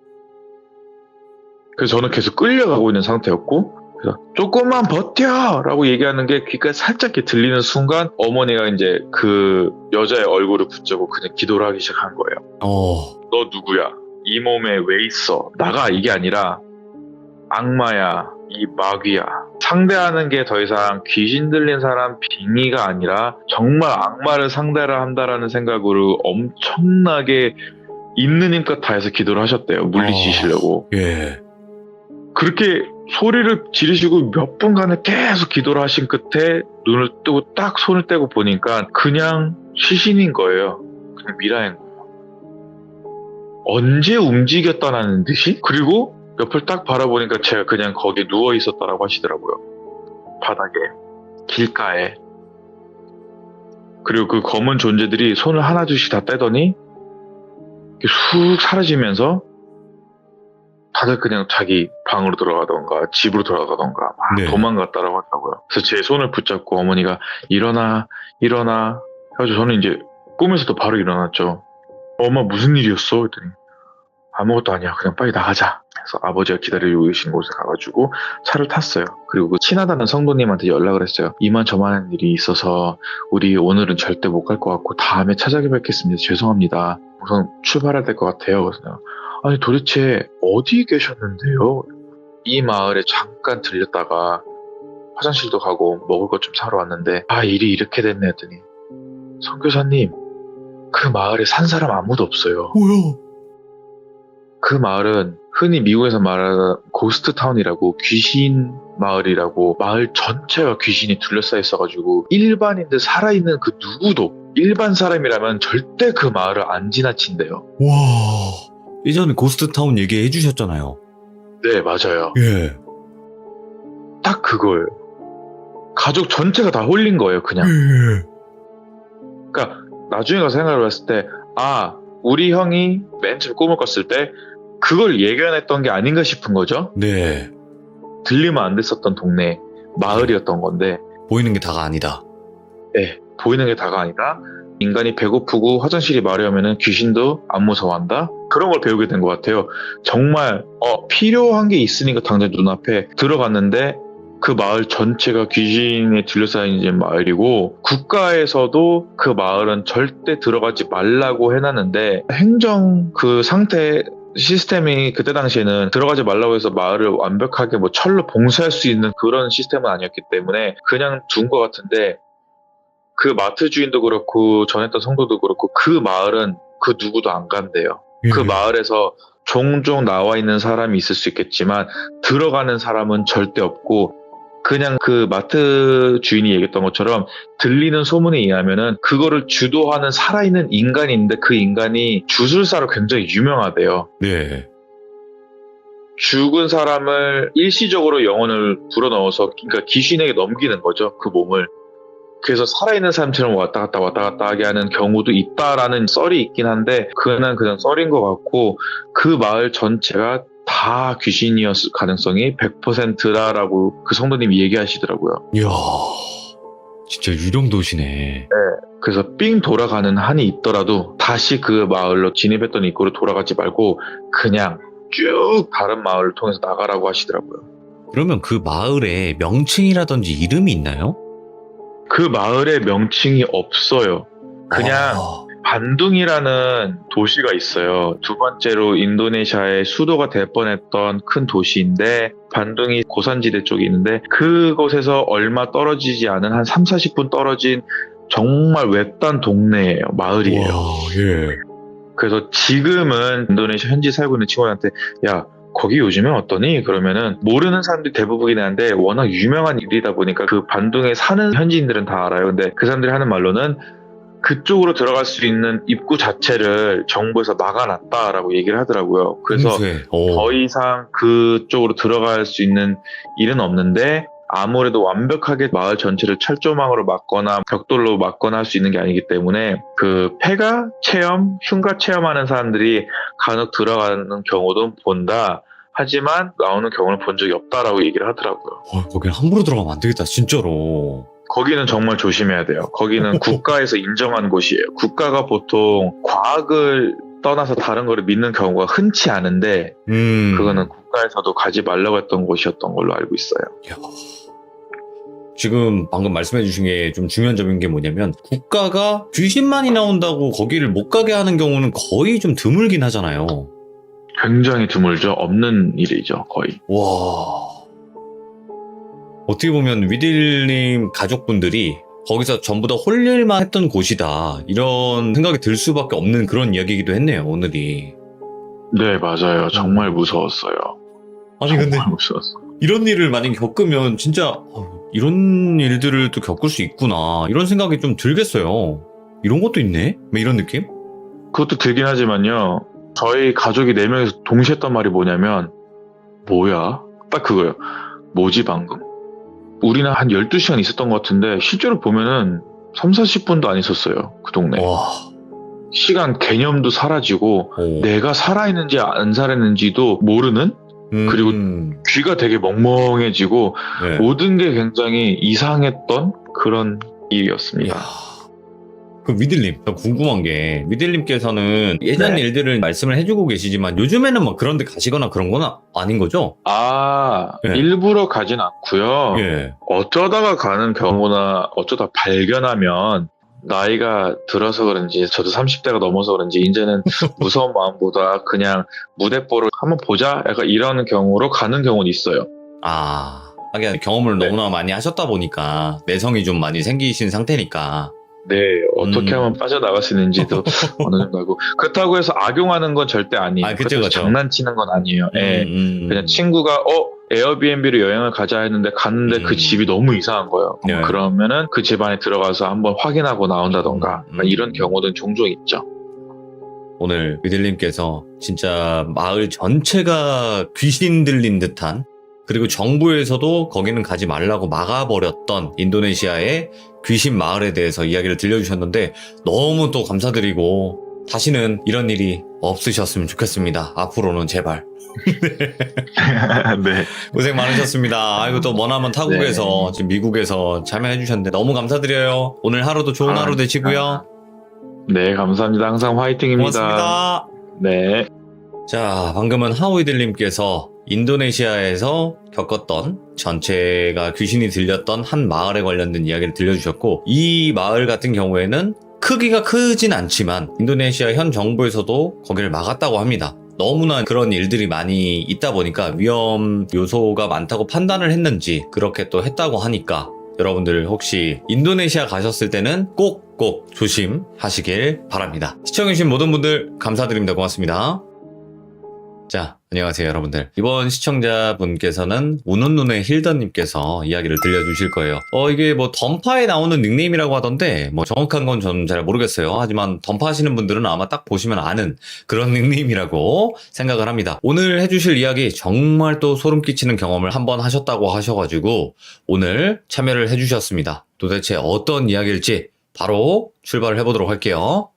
그래서 저는 계속 끌려가고 있는 상태였고 그래서 조금만 버텨! 라고 얘기하는 게 귓가에 살짝 이렇게 들리는 순간 어머니가 이제 그 여자의 얼굴을 붙잡고 그냥 기도를 하기 시작한 거예요. 너 누구야? 이 몸에 왜 있어? 나가 이게 아니라 악마야, 이 마귀야. 상대하는 게 더 이상 귀신 들린 사람 빙의가 아니라 정말 악마를 상대를 한다라는 생각으로 엄청나게 있는 힘껏 다해서 기도를 하셨대요. 물리치시려고. 예. 그렇게 소리를 지르시고 몇 분간을 계속 기도를 하신 끝에 눈을 뜨고 딱 손을 떼고 보니까 그냥 시신인 거예요. 그냥 미라인 거예요. 언제 움직였다라는 듯이? 그리고 옆을 딱 바라보니까 제가 그냥 거기에 누워 있었다라고 하시더라고요. 바닥에, 길가에. 그리고 그 검은 존재들이 손을 하나둘씩 다 떼더니 쑥 사라지면서 다들 그냥 자기 방으로 들어가던가 집으로 돌아가던가 막 네. 도망갔다라고 하더라고요. 그래서 제 손을 붙잡고 어머니가 일어나 해가지고 저는 이제 꿈에서도 바로 일어났죠. 엄마 무슨 일이었어? 했더니 아무것도 아니야. 그냥 빨리 나가자. 그래서 아버지가 기다리고 계신 곳에 가가지고 차를 탔어요. 그리고 그 친하다는 성도님한테 연락을 했어요. 이만저만한 일이 있어서 우리 오늘은 절대 못 갈 것 같고 다음에 찾아뵙겠습니다. 죄송합니다. 우선 출발해야 될 것 같아요. 그래서 내가, 아니 도대체 어디 계셨는데요? 이 마을에 잠깐 들렸다가 화장실도 가고 먹을 것 좀 사러 왔는데 일이 이렇게 됐네 했더니 선교사님 그 마을에 산 사람 아무도 없어요. 뭐야? 그 마을은 흔히 미국에서 말하는 고스트 타운이라고 귀신 마을이라고 마을 전체가 귀신이 둘러싸여 있어가지고 일반인들 살아있는 그 누구도 일반 사람이라면 절대 그 마을을 안 지나친대요. 와. 예전에 고스트타운 얘기해 주셨잖아요. 네, 맞아요. 예. 딱 그거예요. 가족 전체가 다 홀린 거예요, 그냥. 예. 그러니까 나중에 가서 생각을 했을 때 우리 형이 맨 처음 꿈을 꿨을 때 그걸 예견했던 게 아닌가 싶은 거죠. 네. 들리면 안 됐었던 동네 마을이었던 건데 보이는 게 다가 아니다. 네, 보이는 게 다가 아니다. 인간이 배고프고 화장실이 마려우면 귀신도 안 무서워한다. 그런 걸 배우게 된 것 같아요. 정말 필요한 게 있으니까 당장 눈앞에 들어갔는데 그 마을 전체가 귀신에 둘러싸인 마을이고 국가에서도 그 마을은 절대 들어가지 말라고 해놨는데 행정 그 상태 시스템이 그때 당시에는 들어가지 말라고 해서 마을을 완벽하게 철로 봉쇄할 수 있는 그런 시스템은 아니었기 때문에 그냥 둔 것 같은데 그 마트 주인도 그렇고 전했던 성도도 그렇고 그 마을은 그 누구도 안 간대요. 그 마을에서 종종 나와 있는 사람이 있을 수 있겠지만 들어가는 사람은 절대 없고 그냥 그 마트 주인이 얘기했던 것처럼 들리는 소문에 의하면은 그거를 주도하는 살아있는 인간이 있는데 그 인간이 주술사로 굉장히 유명하대요. 네. 죽은 사람을 일시적으로 영혼을 불어넣어서 그러니까 귀신에게 넘기는 거죠. 그 몸을. 그래서 살아있는 사람처럼 왔다 갔다 하게 하는 경우도 있다라는 썰이 있긴 한데 그냥 썰인 것 같고 그 마을 전체가 다 귀신이었을 가능성이 100%라고 그 성도님이 얘기하시더라고요. 이야, 진짜 유령도시네. 그래서 삥 돌아가는 한이 있더라도 다시 그 마을로 진입했던 입구로 돌아가지 말고 그냥 쭉 다른 마을을 통해서 나가라고 하시더라고요. 그러면 그 마을에 명칭이라든지 이름이 있나요? 그 마을에 명칭이 없어요. 그냥 반둥이라는 도시가 있어요. 두 번째로 인도네시아의 수도가 될 뻔했던 큰 도시인데 반둥이 고산지대 쪽에 있는데 그곳에서 얼마 떨어지지 않은 한 30-40분 떨어진 정말 외딴 동네예요. 마을이에요. 와, 예. 그래서 지금은 인도네시아 현지 살고 있는 친구한테 야 거기 요즘엔 어떠니? 그러면은 모르는 사람들이 대부분이긴 한데 워낙 유명한 일이다 보니까 그 반둥에 사는 현지인들은 다 알아요. 근데 그 사람들이 하는 말로는 그쪽으로 들어갈 수 있는 입구 자체를 정부에서 막아놨다라고 얘기를 하더라고요. 그래서 더 이상 그쪽으로 들어갈 수 있는 일은 없는데 아무래도 완벽하게 마을 전체를 철조망으로 막거나 벽돌로 막거나 할 수 있는 게 아니기 때문에 그 폐가 체험, 흉가 체험하는 사람들이 간혹 들어가는 경우도 본다. 하지만 나오는 경우는 본 적이 없다라고 얘기를 하더라고요. 거긴 함부로 들어가면 안 되겠다, 진짜로. 거기는 정말 조심해야 돼요. 거기는 국가에서 인정한 곳이에요. 국가가 보통 과학을 떠나서 다른 거를 믿는 경우가 흔치 않은데 그거는 국가에서도 가지 말라고 했던 곳이었던 걸로 알고 있어요. 이야. 지금 방금 말씀해 주신 게 좀 중요한 점인 게 뭐냐면 국가가 귀신만이 나온다고 거기를 못 가게 하는 경우는 거의 좀 드물긴 하잖아요. 굉장히 드물죠. 없는 일이죠. 거의. 와. 어떻게 보면 위딜님 가족분들이 거기서 전부 다 홀릴만 했던 곳이다 이런 생각이 들 수밖에 없는 그런 이야기이기도 했네요. 오늘이. 네, 맞아요. 정말 무서웠어요. 아니 근데 정말 무서웠어요. 이런 일을 만약에 겪으면 진짜 이런 일들을 또 겪을 수 있구나 이런 생각이 좀 들겠어요. 이런 것도 있네? 뭐 이런 느낌? 그것도 들긴 하지만요. 저희 가족이 4명이서 동시에 했던 말이 뭐냐면 뭐야? 딱 그거예요. 뭐지 방금? 우리는 한 12시간 있었던 것 같은데 실제로 보면은 30-40분도 안 있었어요. 그 동네. 와. 시간 개념도 사라지고 내가 살아있는지 안 살아있는지도 모르는 그리고 귀가 되게 멍멍해지고 네. 모든 게 굉장히 이상했던 그런 일이었습니다. 이야. 그 위들님, 저 궁금한 게, 위들님께서는 예전 네. 일들을 말씀을 해주고 계시지만, 요즘에는 막 그런 데 가시거나 그런 건 아닌 거죠? 네. 예. 일부러 가진 않고요. 예. 어쩌다가 가는 경우나 어쩌다 발견하면 나이가 들어서 그런지 저도 30대가 넘어서 그런지 이제는 무서운 마음보다 그냥 무대뽀를 한번 보자 약간 이런 경우로 가는 경우는 있어요. 하긴 경험을 네. 너무나 많이 하셨다 보니까, 내성이 좀 많이 생기신 상태니까. 네, 어떻게 하면 빠져나갈 수 있는지도 어느 정도 알고. 그렇다고 해서 악용하는 건 절대 아니에요. 그쵸, 그렇다고 그쵸. 장난치는 건 아니에요. 예. 그냥 친구가 에어비앤비로 여행을 가자 했는데 갔는데 그 집이 너무 이상한 거예요. 네. 그러면은 그 집 안에 들어가서 한번 확인하고 나온다던가 이런 경우는 종종 있죠. 오늘 위들님께서 진짜 마을 전체가 귀신 들린 듯한, 그리고 정부에서도 거기는 가지 말라고 막아버렸던 인도네시아의 귀신 마을에 대해서 이야기를 들려주셨는데 너무 또 감사드리고, 다시는 이런 일이 없으셨으면 좋겠습니다. 앞으로는 제발. 네. 고생 많으셨습니다. 아이고, 또 머나먼 타국에서 지금 미국에서 참여해 주셨는데 너무 감사드려요. 오늘 하루도 좋은 하루 되시고요. 네, 감사합니다. 항상 화이팅입니다. 고맙습니다. 네. 자, 방금은 하우이들님께서 인도네시아에서 겪었던, 전체가 귀신이 들렸던 한 마을에 관련된 이야기를 들려주셨고, 이 마을 같은 경우에는 크기가 크진 않지만 인도네시아 현 정부에서도 거기를 막았다고 합니다. 너무나 그런 일들이 많이 있다 보니까 위험 요소가 많다고 판단을 했는지 그렇게 또 했다고 하니까, 여러분들 혹시 인도네시아 가셨을 때는 꼭 조심하시길 바랍니다. 시청해주신 모든 분들 감사드립니다. 고맙습니다. 자, 안녕하세요, 여러분들. 이번 시청자분께서는 우는 눈의 힐더님께서 이야기를 들려주실 거예요. 이게 뭐 던파에 나오는 닉네임이라고 하던데, 뭐 정확한 건 저는 잘 모르겠어요. 하지만 던파 하시는 분들은 아마 딱 보시면 아는 그런 닉네임이라고 생각을 합니다. 오늘 해주실 이야기 정말 또 소름 끼치는 경험을 한번 하셨다고 하셔가지고 오늘 참여를 해주셨습니다. 도대체 어떤 이야기일지 바로 출발을 해보도록 할게요.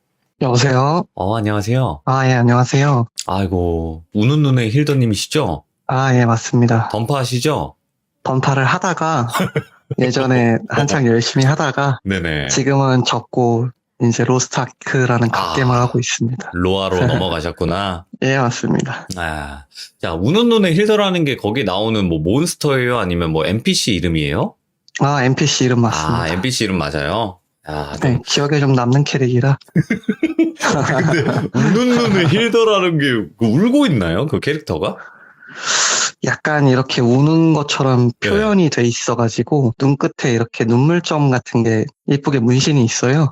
여보세요? 안녕하세요. 예, 안녕하세요. 아이고, 우는 눈의 힐더님이시죠? 예, 맞습니다. 던파 하시죠? 던파를 하다가, 예전에 한창 열심히 하다가, 네네. 지금은 접고, 이제 로스트아크라는 갓겜을 하고 있습니다. 로아로 넘어가셨구나. 예, 맞습니다. 자, 우는 눈의 힐더라는 게 거기 나오는 뭐 몬스터예요? 아니면 뭐 NPC 이름이에요? NPC 이름 맞습니다. NPC 이름 맞아요? 네, 기억에 좀 남는 캐릭이라. 근데 우는 눈의 힐더라는 게 울고 있나요? 그 캐릭터가? 약간 이렇게 우는 것처럼 표현이 돼 있어가지고, 눈끝에 이렇게 눈물점 같은 게 예쁘게 문신이 있어요.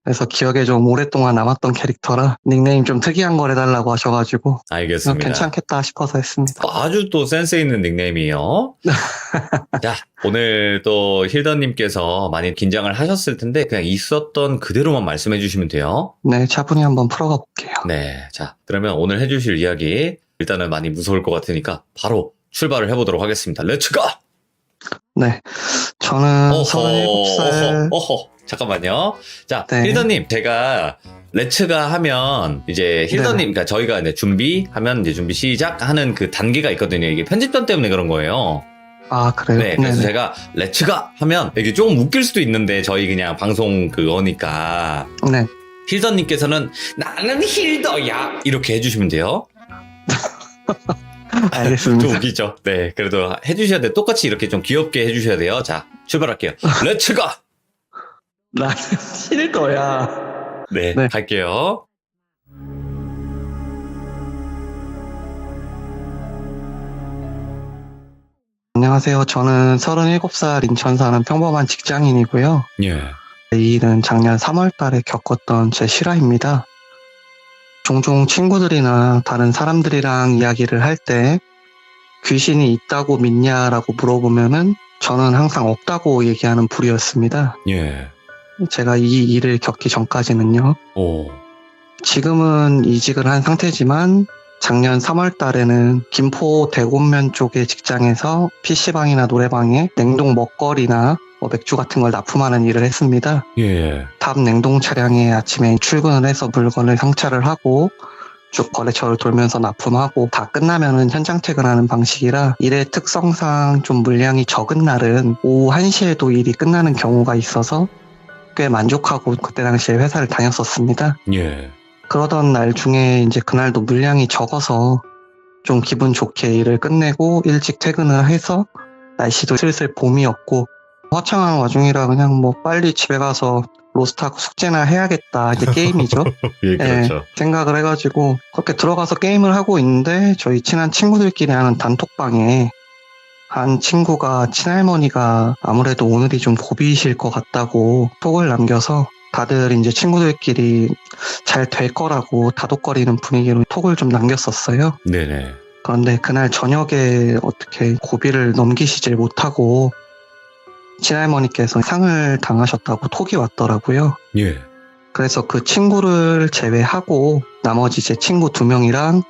그래서 기억에 좀 오랫동안 남았던 캐릭터라 닉네임 좀 특이한 걸 해달라고 하셔가지고 알겠습니다. 괜찮겠다 싶어서 했습니다. 아주 또 센스 있는 닉네임이에요. 자, 오늘 또 힐더님께서 많이 긴장을 하셨을 텐데 그냥 있었던 그대로만 말씀해 주시면 돼요. 네, 차분히 한번 풀어가 볼게요. 네, 자, 그러면 오늘 해주실 이야기 일단은 많이 무서울 것 같으니까 바로 출발을 해보도록 하겠습니다. 렛츠고! 네, 저는 37살. 잠깐만요. 자, 네. 힐더님, 제가 렛츠가 하면 이제 힐더님, 그러니까 저희가 이제 준비하면 이제 준비 시작하는 그 단계가 있거든요. 이게 편집점 때문에 그런 거예요. 그래요? 네, 그래서 네네. 제가 렛츠가 하면 이게 조금 웃길 수도 있는데 저희 그냥 방송 그거니까 네. 힐더님께서는 나는 힐더야 이렇게 해주시면 돼요. 알겠습니다. 좀 웃기죠? 네, 그래도 해주셔야 돼요. 똑같이 이렇게 좀 귀엽게 해주셔야 돼요. 자, 출발할게요. 렛츠가! 나는 힐더야. 네, 네. 갈게요. 안녕하세요. 저는 37살 인천 사는 평범한 직장인이고요. 예. 이 일은 작년 3월 달에 겪었던 제 실화입니다. 종종 친구들이나 다른 사람들이랑 이야기를 할 때 귀신이 있다고 믿냐라고 물어보면은 저는 항상 없다고 얘기하는 부류였습니다. 예. 제가 이 일을 겪기 전까지는요. 오. 지금은 이직을 한 상태지만 작년 3월 달에는 김포 대곡면 쪽의 직장에서 PC방이나 노래방에 냉동 먹거리나 맥주 같은 걸 납품하는 일을 했습니다. 예. 탑 냉동 차량에 아침에 출근을 해서 물건을 상차를 하고 쭉 거래처를 돌면서 납품하고 다 끝나면은 현장 퇴근하는 방식이라 일의 특성상 좀 물량이 적은 날은 오후 1시에도 일이 끝나는 경우가 있어서 꽤 만족하고 그때 당시에 회사를 다녔었습니다. 예. 그러던 날 중에 이제 그날도 물량이 적어서 좀 기분 좋게 일을 끝내고 일찍 퇴근을 해서 날씨도 슬슬 봄이었고 화창한 와중이라 그냥 뭐 빨리 집에 가서 로스트하고 숙제나 해야겠다. 이제 게임이죠. 예, 그렇죠. 생각을 해가지고 그렇게 들어가서 게임을 하고 있는데 저희 친한 친구들끼리 하는 단톡방에 한 친구가 친할머니가 아무래도 오늘이 좀 고비이실 것 같다고 톡을 남겨서 다들 이제 친구들끼리 잘 될 거라고 다독거리는 분위기로 톡을 좀 남겼었어요. 네네. 그런데 그날 저녁에 어떻게 고비를 넘기시질 못하고 친할머니께서 상을 당하셨다고 톡이 왔더라고요. 예. 그래서 그 친구를 제외하고 나머지 제 친구 2명이랑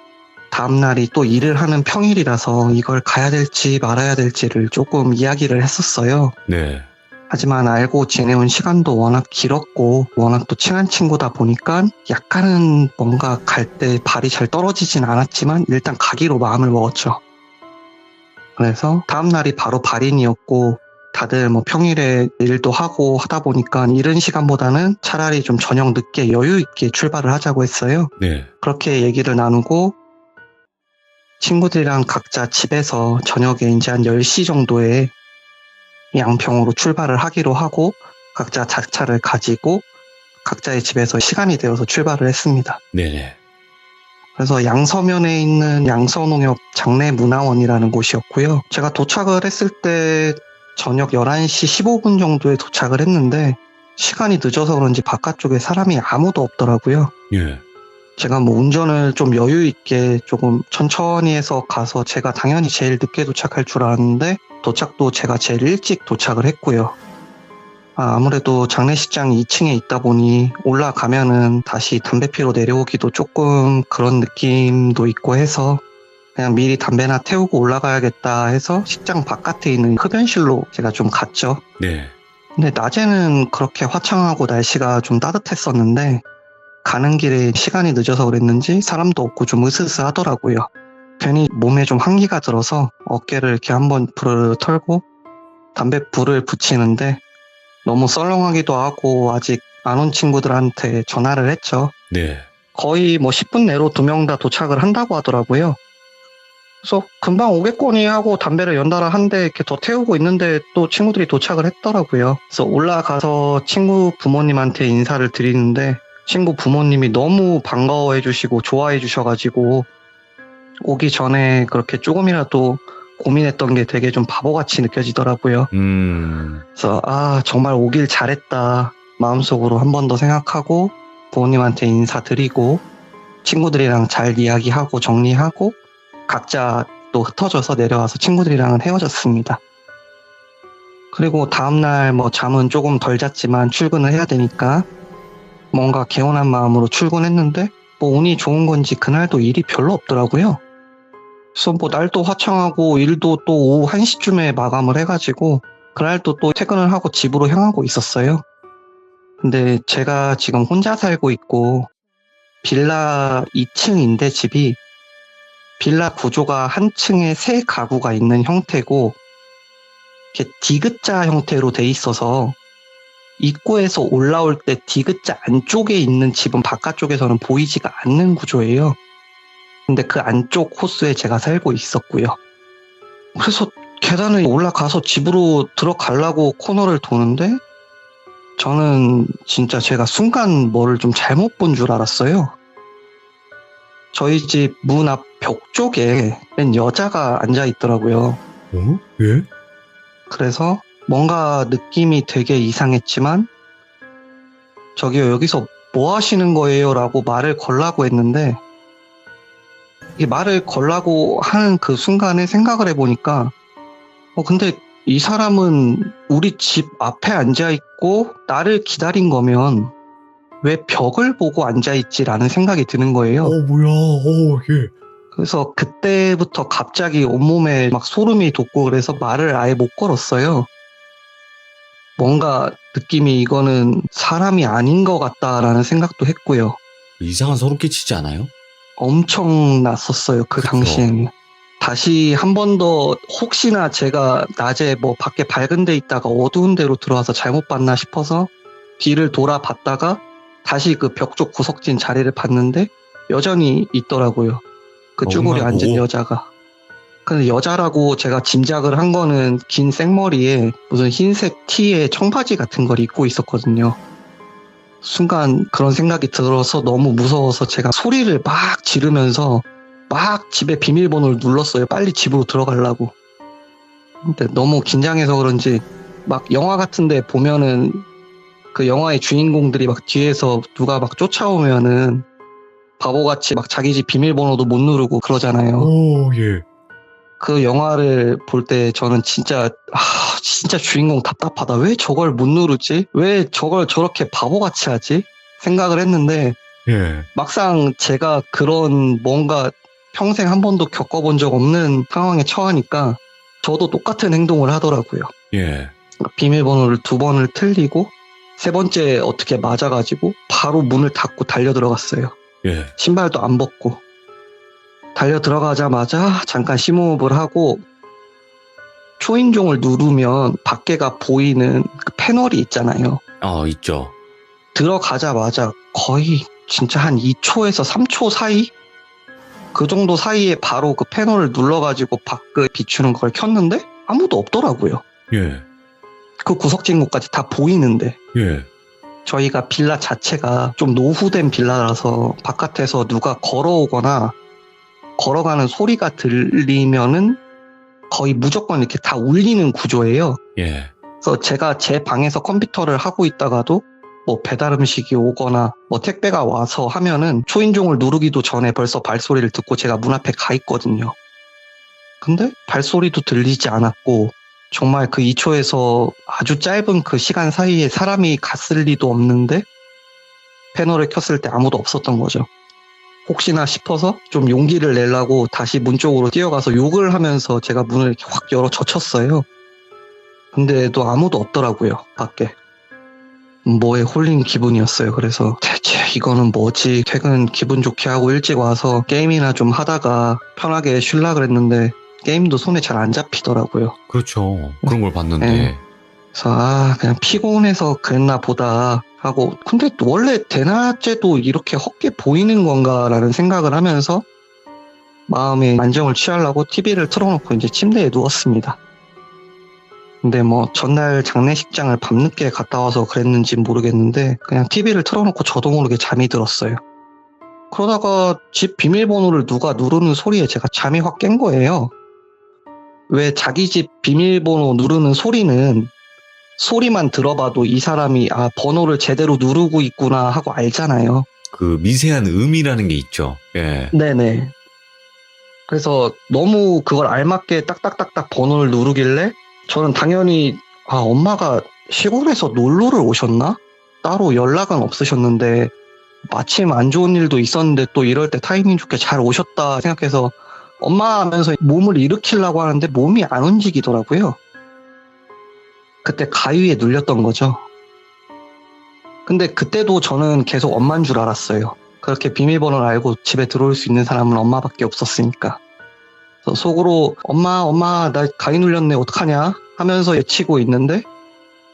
다음날이 또 일을 하는 평일이라서 이걸 가야 될지 말아야 될지를 조금 이야기를 했었어요. 네. 하지만 알고 지내온 시간도 워낙 길었고 워낙 또 친한 친구다 보니까 약간은 뭔가 갈 때 발이 잘 떨어지진 않았지만 일단 가기로 마음을 먹었죠. 그래서 다음날이 바로 발인이었고 다들 뭐 평일에 일도 하고 하다 보니까 이른 시간보다는 차라리 좀 저녁 늦게 여유 있게 출발을 하자고 했어요. 네. 그렇게 얘기를 나누고 친구들이랑 각자 집에서 저녁에 이제 한 10시 정도에 양평으로 출발을 하기로 하고 각자 자차를 가지고 각자의 집에서 시간이 되어서 출발을 했습니다. 네네. 그래서 양서면에 있는 양서농협 장례문화원이라는 곳이었고요. 제가 도착을 했을 때 저녁 11시 15분 정도에 도착을 했는데 시간이 늦어서 그런지 바깥쪽에 사람이 아무도 없더라고요. 예. 제가 뭐 운전을 좀 여유 있게 조금 천천히 해서 가서 제가 당연히 제일 늦게 도착할 줄 알았는데 도착도 제가 제일 일찍 도착을 했고요. 아무래도 장례식장이 2층에 있다 보니 올라가면은 다시 담배 피러 내려오기도 조금 그런 느낌도 있고 해서 그냥 미리 담배나 태우고 올라가야겠다 해서 식장 바깥에 있는 흡연실로 제가 좀 갔죠. 네. 근데 낮에는 그렇게 화창하고 날씨가 좀 따뜻했었는데 가는 길에 시간이 늦어서 그랬는지 사람도 없고 좀 으스스하더라고요. 괜히 몸에 좀 한기가 들어서 어깨를 이렇게 한번 부르르 털고 담배 불을 붙이는데 너무 썰렁하기도 하고 아직 안 온 친구들한테 전화를 했죠. 네. 거의 뭐 10분 내로 2명 다 도착을 한다고 하더라고요. 그래서 금방 오겠거니 하고 담배를 연달아 한 대 이렇게 더 태우고 있는데 또 친구들이 도착을 했더라고요. 그래서 올라가서 친구 부모님한테 인사를 드리는데 친구 부모님이 너무 반가워해 주시고 좋아해 주셔가지고 오기 전에 그렇게 조금이라도 고민했던 게 되게 좀 바보같이 느껴지더라고요. 그래서 정말 오길 잘했다 마음속으로 한 번 더 생각하고 부모님한테 인사드리고 친구들이랑 잘 이야기하고 정리하고 각자 또 흩어져서 내려와서 친구들이랑은 헤어졌습니다. 그리고 다음날 뭐 잠은 조금 덜 잤지만 출근을 해야 되니까 뭔가 개운한 마음으로 출근했는데 뭐 운이 좋은 건지 그날도 일이 별로 없더라고요. 그래서 뭐 날도 화창하고 일도 또 오후 1시쯤에 마감을 해가지고 그날도 또 퇴근을 하고 집으로 향하고 있었어요. 근데 제가 지금 혼자 살고 있고 빌라 2층인데 집이 빌라 구조가 한 층에 3가구가 있는 형태고 이렇게 디귿자 형태로 돼 있어서 입구에서 올라올 때 디귿자 안쪽에 있는 집은 바깥쪽에서는 보이지가 않는 구조예요. 근데 그 안쪽 호수에 제가 살고 있었고요. 그래서 계단을 올라가서 집으로 들어가려고 코너를 도는데 저는 진짜 제가 순간 뭐를 좀 잘못 본 줄 알았어요. 저희 집 문 앞 벽 쪽에 웬 여자가 앉아 있더라고요. 어? 예? 그래서 뭔가 느낌이 되게 이상했지만 저기요 여기서 뭐 하시는 거예요? 라고 말을 걸라고 했는데 이 말을 걸라고 하는 그 순간에 생각을 해보니까 근데 이 사람은 우리 집 앞에 앉아있고 나를 기다린 거면 왜 벽을 보고 앉아있지라는 생각이 드는 거예요. 뭐야. 예. 그래서 그때부터 갑자기 온몸에 막 소름이 돋고 그래서 말을 아예 못 걸었어요. 뭔가 느낌이 이거는 사람이 아닌 것 같다라는 생각도 했고요. 이상한 소름 끼치지 않아요? 엄청 났었어요. 그 그쵸. 당시에는. 다시 한 번 더 혹시나 제가 낮에 뭐 밖에 밝은 데 있다가 어두운 데로 들어와서 잘못 봤나 싶어서 뒤를 돌아봤다가 다시 그 벽 쪽 구석진 자리를 봤는데 여전히 있더라고요. 그 쭈그려 엄마고. 앉은 여자가. 근데 여자라고 제가 짐작을 한 거는 긴 생머리에 무슨 흰색 티에 청바지 같은 걸 입고 있었거든요. 순간 그런 생각이 들어서 너무 무서워서 제가 소리를 막 지르면서 막 집에 비밀번호를 눌렀어요. 빨리 집으로 들어가려고. 근데 너무 긴장해서 그런지 막 영화 같은데 보면은 그 영화의 주인공들이 막 뒤에서 누가 막 쫓아오면은 바보같이 막 자기 집 비밀번호도 못 누르고 그러잖아요. 오, 예. 그 영화를 볼 때 저는 진짜 진짜 주인공 답답하다. 왜 저걸 못 누르지? 왜 저걸 저렇게 바보같이 하지? 생각을 했는데 예. 막상 제가 그런 뭔가 평생 한 번도 겪어본 적 없는 상황에 처하니까 저도 똑같은 행동을 하더라고요. 예. 비밀번호를 2번을 틀리고 3번째 어떻게 맞아가지고 바로 문을 닫고 달려 들어갔어요. 예. 신발도 안 벗고 달려 들어가자마자 잠깐 심호흡을 하고 초인종을 누르면 밖에가 보이는 그 패널이 있잖아요. 있죠. 들어가자마자 거의 진짜 한 2초에서 3초 사이? 그 정도 사이에 바로 그 패널을 눌러가지고 밖을 비추는 걸 켰는데 아무도 없더라고요. 예. 그 구석진 곳까지 다 보이는데 예. 저희가 빌라 자체가 좀 노후된 빌라라서 바깥에서 누가 걸어오거나 걸어가는 소리가 들리면은 거의 무조건 이렇게 다 울리는 구조예요. 예. 그래서 제가 제 방에서 컴퓨터를 하고 있다가도 뭐 배달 음식이 오거나 뭐 택배가 와서 하면은 초인종을 누르기도 전에 벌써 발소리를 듣고 제가 문 앞에 가 있거든요. 근데 발소리도 들리지 않았고 정말 그 2초에서 아주 짧은 그 시간 사이에 사람이 갔을 리도 없는데 패널을 켰을 때 아무도 없었던 거죠. 혹시나 싶어서 좀 용기를 내려고 다시 문 쪽으로 뛰어가서 욕을 하면서 제가 문을 이렇게 확 열어 젖혔어요. 근데도 아무도 없더라고요, 밖에. 뭐에 홀린 기분이었어요. 그래서 대체 이거는 뭐지? 퇴근 기분 좋게 하고 일찍 와서 게임이나 좀 하다가 편하게 쉴라 그랬는데 게임도 손에 잘 안 잡히더라고요. 그렇죠. 그런 걸 봤는데. 네. 그래서 그냥 피곤해서 그랬나 보다 하고 근데 원래 대낮에도 이렇게 헛게 보이는 건가라는 생각을 하면서 마음의 안정을 취하려고 TV를 틀어놓고 이제 침대에 누웠습니다. 근데 뭐 전날 장례식장을 밤늦게 갔다 와서 그랬는지 모르겠는데 그냥 TV를 틀어놓고 저도 모르게 잠이 들었어요. 그러다가 집 비밀번호를 누가 누르는 소리에 제가 잠이 확 깬 거예요. 왜 자기 집 비밀번호 누르는 소리는 소리만 들어봐도 이 사람이 번호를 제대로 누르고 있구나 하고 알잖아요. 그 미세한 음이라는 게 있죠. 예. 네네. 그래서 너무 그걸 알맞게 딱딱딱딱 번호를 누르길래 저는 당연히 엄마가 시골에서 놀러를 오셨나? 따로 연락은 없으셨는데 마침 안 좋은 일도 있었는데 또 이럴 때 타이밍 좋게 잘 오셨다 생각해서 엄마 하면서 몸을 일으키려고 하는데 몸이 안 움직이더라고요. 그때 가위에 눌렸던 거죠. 근데 그때도 저는 계속 엄마인 줄 알았어요. 그렇게 비밀번호를 알고 집에 들어올 수 있는 사람은 엄마밖에 없었으니까. 그래서 속으로 엄마 나 가위 눌렸네 어떡하냐 하면서 외치고 있는데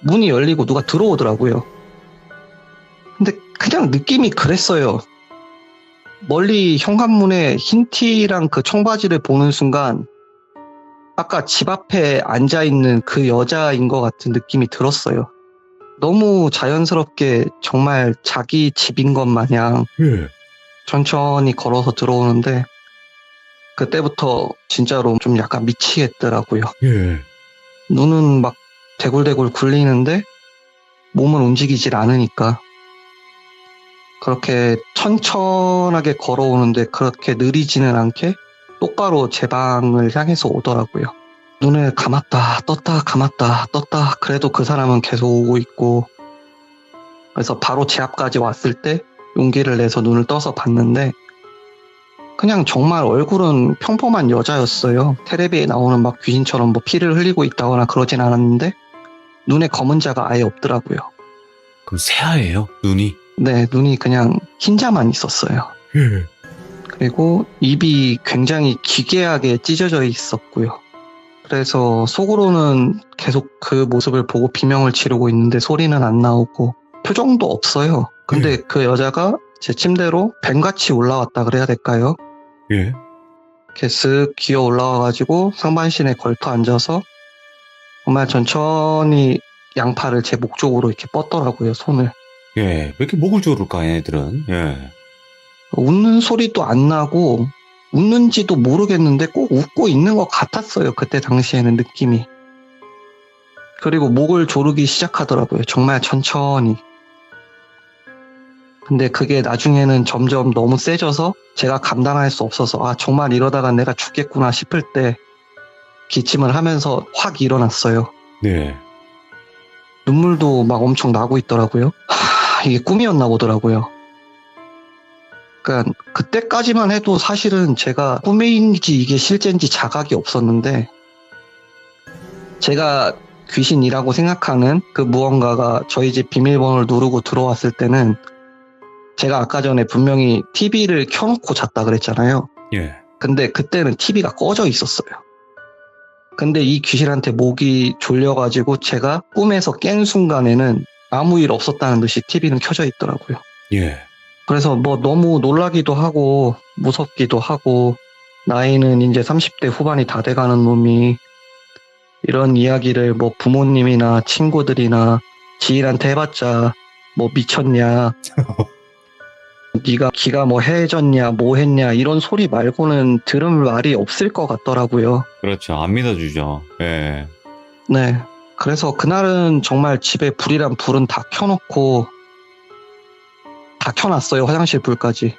문이 열리고 누가 들어오더라고요. 근데 그냥 느낌이 그랬어요. 멀리 현관문에 흰 티랑 그 청바지를 보는 순간 아까 집 앞에 앉아있는 그 여자인 것 같은 느낌이 들었어요. 너무 자연스럽게 정말 자기 집인 것 마냥 예. 천천히 걸어서 들어오는데 그때부터 진짜로 좀 약간 미치겠더라고요. 예. 눈은 막 대굴대굴 굴리는데 몸은 움직이질 않으니까 그렇게 천천하게 걸어오는데 그렇게 느리지는 않게 똑바로 제 방을 향해서 오더라고요. 눈을 감았다 떴다 감았다 떴다 그래도 그 사람은 계속 오고 있고 그래서 바로 제 앞까지 왔을 때 용기를 내서 눈을 떠서 봤는데 그냥 정말 얼굴은 평범한 여자였어요. 텔레비에 나오는 막 귀신처럼 뭐 피를 흘리고 있다거나 그러진 않았는데 눈에 검은 자가 아예 없더라고요. 그럼 새하예요? 눈이? 네, 눈이 그냥 흰자만 있었어요. 예. 그리고 입이 굉장히 기괴하게 찢어져 있었고요. 그래서 속으로는 계속 그 모습을 보고 비명을 지르고 있는데 소리는 안 나오고 표정도 없어요. 근데 그 여자가 제 침대로 뱀같이 올라왔다 그래야 될까요? 예. 이렇게 쓱 기어 올라와가지고 상반신에 걸터 앉아서 정말 천천히 양팔을 제 목 쪽으로 이렇게 뻗더라고요, 손을. 예. 왜 이렇게 목을 조를까, 얘네들은? 예. 웃는 소리도 안 나고 웃는지도 모르겠는데 꼭 웃고 있는 것 같았어요. 그때 당시에는 느낌이. 그리고 목을 조르기 시작하더라고요. 정말 천천히. 근데 그게 나중에는 점점 너무 세져서 제가 감당할 수 없어서 아 정말 이러다가 내가 죽겠구나 싶을 때 기침을 하면서 확 일어났어요. 네. 눈물도 막 엄청 나고 있더라고요. 이게 꿈이었나 보더라고요. 그러니까 그때까지만 해도 사실은 제가 꿈인지 이게 실제인지 자각이 없었는데 제가 귀신이라고 생각하는 그 무언가가 저희 집 비밀번호를 누르고 들어왔을 때는 제가 아까 전에 분명히 TV를 켜놓고 잤다 그랬잖아요. 예. 근데 그때는 TV가 꺼져 있었어요. 근데 이 귀신한테 목이 졸려가지고 제가 꿈에서 깬 순간에는 아무 일 없었다는 듯이 TV는 켜져 있더라고요. 예. 그래서 뭐 너무 놀라기도 하고 무섭기도 하고 나이는 이제 30대 후반이 다 돼가는 놈이 이런 이야기를 뭐 부모님이나 친구들이나 지인한테 해봤자 뭐 미쳤냐 네가 기가 뭐 해졌냐 뭐 했냐 이런 소리 말고는 들을 말이 없을 것 같더라고요. 그렇죠. 안 믿어주죠. 예. 네. 그래서 그날은 정말 집에 불이란 불은 다 켜놓고 다 켜놨어요. 화장실 불까지.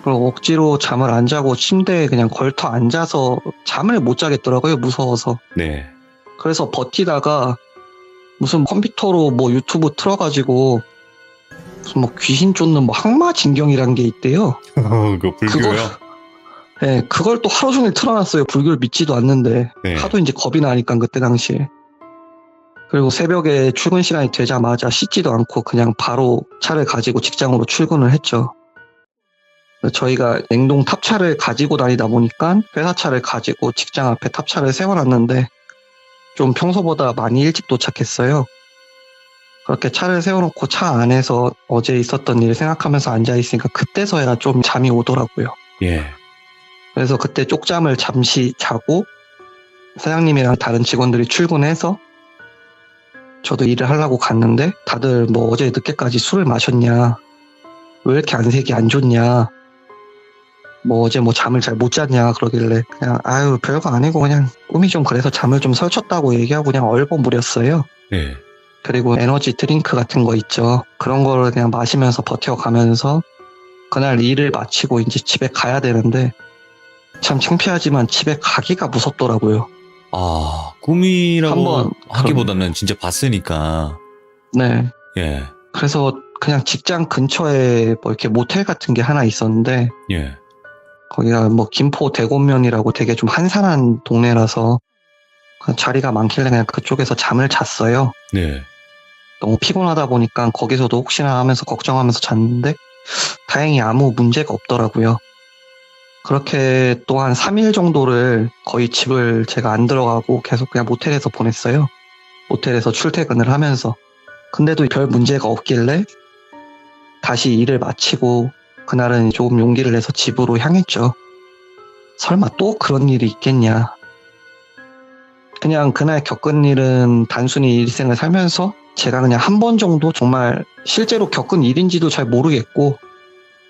그리고 억지로 잠을 안 자고 침대에 그냥 걸터 앉아서 잠을 못 자겠더라고요. 무서워서. 네. 그래서 버티다가 무슨 컴퓨터로 뭐 유튜브 틀어가지고 무슨 뭐 귀신 쫓는 뭐 항마진경이란 게 있대요. 그거 불교요? 네, 그걸 또 하루 종일 틀어놨어요. 불교를 믿지도 않는데. 네. 하도 이제 겁이 나니까 그때 당시에. 그리고 새벽에 출근 시간이 되자마자 씻지도 않고 그냥 바로 차를 가지고 직장으로 출근을 했죠. 저희가 냉동 탑차를 가지고 다니다 보니까 회사 차를 가지고 직장 앞에 탑차를 세워놨는데 좀 평소보다 많이 일찍 도착했어요. 그렇게 차를 세워놓고 차 안에서 어제 있었던 일 생각하면서 앉아있으니까 그때서야 좀 잠이 오더라고요. 예. 그래서 그때 쪽잠을 잠시 자고 사장님이랑 다른 직원들이 출근해서 저도 일을 하려고 갔는데 다들 뭐 어제 늦게까지 술을 마셨냐, 왜 이렇게 안색이 안 좋냐, 뭐 어제 뭐 잠을 잘 못 잤냐 그러길래 그냥 아유 별거 아니고 그냥 꿈이 좀 그래서 잠을 좀 설쳤다고 얘기하고 그냥 얼버무렸어요. 네. 그리고 에너지 드링크 같은 거 있죠. 그런 거를 그냥 마시면서 버텨가면서 그날 일을 마치고 이제 집에 가야 되는데 참 창피하지만 집에 가기가 무섭더라고요. 아, 꿈이라고 한번 하기보다는 진짜 봤으니까. 네. 예. 그래서 그냥 직장 근처에 뭐 이렇게 모텔 같은 게 하나 있었는데 예. 거기가 뭐 김포 대곡면이라고 되게 좀 한산한 동네라서 자리가 많길래 그냥 그쪽에서 잠을 잤어요. 네. 너무 피곤하다 보니까 거기서도 혹시나 하면서 걱정하면서 잤는데 다행히 아무 문제가 없더라고요. 그렇게 또 한 3일 정도를 거의 집을 제가 안 들어가고 계속 그냥 모텔에서 보냈어요. 모텔에서 출퇴근을 하면서. 근데도 별 문제가 없길래 다시 일을 마치고 그날은 조금 용기를 내서 집으로 향했죠. 설마 또 그런 일이 있겠냐. 그냥 그날 겪은 일은 단순히 일생을 살면서 제가 그냥 한 번 정도 정말 실제로 겪은 일인지도 잘 모르겠고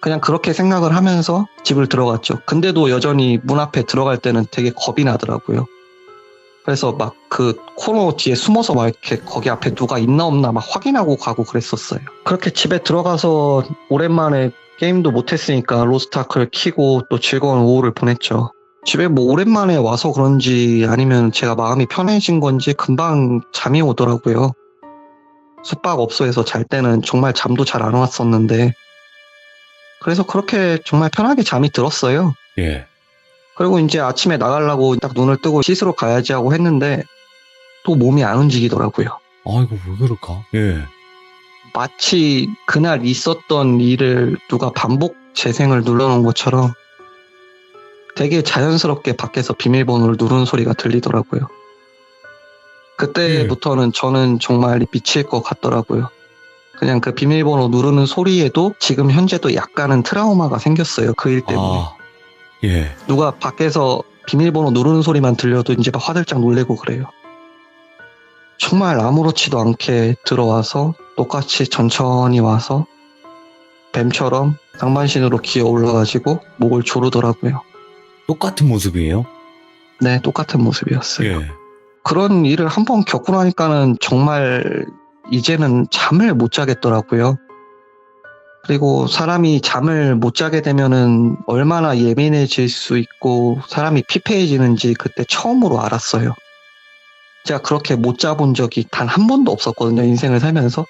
그냥 그렇게 생각을 하면서 집을 들어갔죠. 근데도 여전히 문 앞에 들어갈 때는 되게 겁이 나더라고요. 그래서 막 그 코너 뒤에 숨어서 막 이렇게 거기 앞에 누가 있나 없나 막 확인하고 가고 그랬었어요. 그렇게 집에 들어가서 오랜만에 게임도 못했으니까 로스트아크를 키고 또 즐거운 오후를 보냈죠. 집에 뭐 오랜만에 와서 그런지 아니면 제가 마음이 편해진 건지 금방 잠이 오더라고요. 숙박업소에서 잘 때는 정말 잠도 잘 안 왔었는데 그래서 그렇게 정말 편하게 잠이 들었어요. 예. 그리고 이제 아침에 나가려고 딱 눈을 뜨고 씻으러 가야지 하고 했는데 또 몸이 안 움직이더라고요. 아이고, 왜 그럴까? 예. 마치 그날 있었던 일을 누가 반복 재생을 눌러놓은 것처럼 되게 자연스럽게 밖에서 비밀번호를 누르는 소리가 들리더라고요. 그때부터는 저는 정말 미칠 것 같더라고요. 그냥 그 비밀번호 누르는 소리에도 지금 현재도 약간은 트라우마가 생겼어요. 그 일 때문에. 아, 예. 누가 밖에서 비밀번호 누르는 소리만 들려도 이제 막 화들짝 놀래고 그래요. 정말 아무렇지도 않게 들어와서 똑같이 천천히 와서 뱀처럼 상반신으로 기어 올라가지고 목을 조르더라고요. 똑같은 모습이에요? 네, 똑같은 모습이었어요. 예. 그런 일을 한 번 겪고 나니까는 정말 이제는 잠을 못 자겠더라고요. 그리고 사람이 잠을 못 자게 되면은 얼마나 예민해질 수 있고 사람이 피폐해지는지 그때 처음으로 알았어요. 제가 그렇게 못 자본 적이 단 한 번도 없었거든요, 인생을 살면서.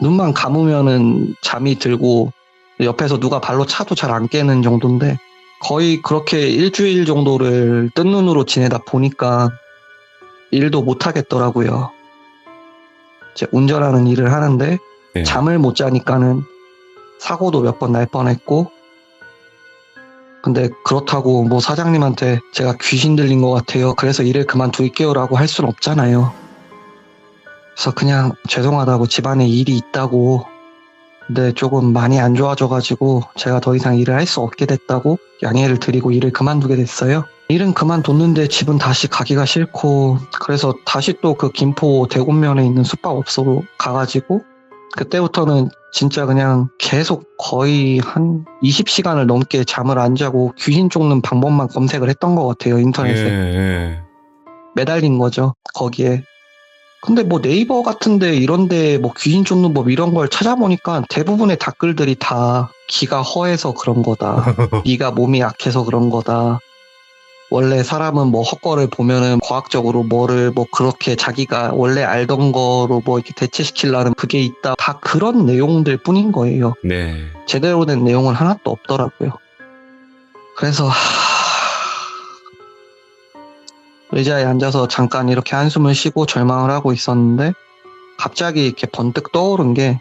눈만 감으면은 잠이 들고 옆에서 누가 발로 차도 잘 안 깨는 정도인데 거의 그렇게 일주일 정도를 뜬 눈으로 지내다 보니까 일도 못 하겠더라고요. 이제 운전하는 일을 하는데 네. 잠을 못 자니까는 사고도 몇 번 날 뻔했고, 근데 그렇다고 뭐 사장님한테 제가 귀신 들린 것 같아요, 그래서 일을 그만둘게요라고 할 순 없잖아요. 그래서 그냥 죄송하다고, 집안에 일이 있다고, 근데 조금 많이 안 좋아져가지고 제가 더 이상 일을 할 수 없게 됐다고 양해를 드리고 일을 그만두게 됐어요. 일은 그만뒀는데 집은 다시 가기가 싫고, 그래서 다시 또 그 김포 대곡면에 있는 숙박업소로 가가지고 그때부터는 진짜 그냥 계속 거의 한 20시간을 넘게 잠을 안 자고 귀신 쫓는 방법만 검색을 했던 것 같아요, 인터넷에. 예. 매달린 거죠, 거기에. 근데 뭐 네이버 같은데 이런데 뭐 귀신 쫓는 법 이런 걸 찾아보니까 대부분의 댓글들이 다 기가 허해서 그런 거다. 네가 몸이 약해서 그런 거다. 원래 사람은 뭐 헛거를 보면은 과학적으로 뭐를 뭐 그렇게 자기가 원래 알던 거로 뭐 이렇게 대체시키려는 그게 있다. 다 그런 내용들 뿐인 거예요. 네. 제대로 된 내용은 하나도 없더라고요. 그래서 의자에 앉아서 잠깐 이렇게 한숨을 쉬고 절망을 하고 있었는데 갑자기 이렇게 번뜩 떠오른 게,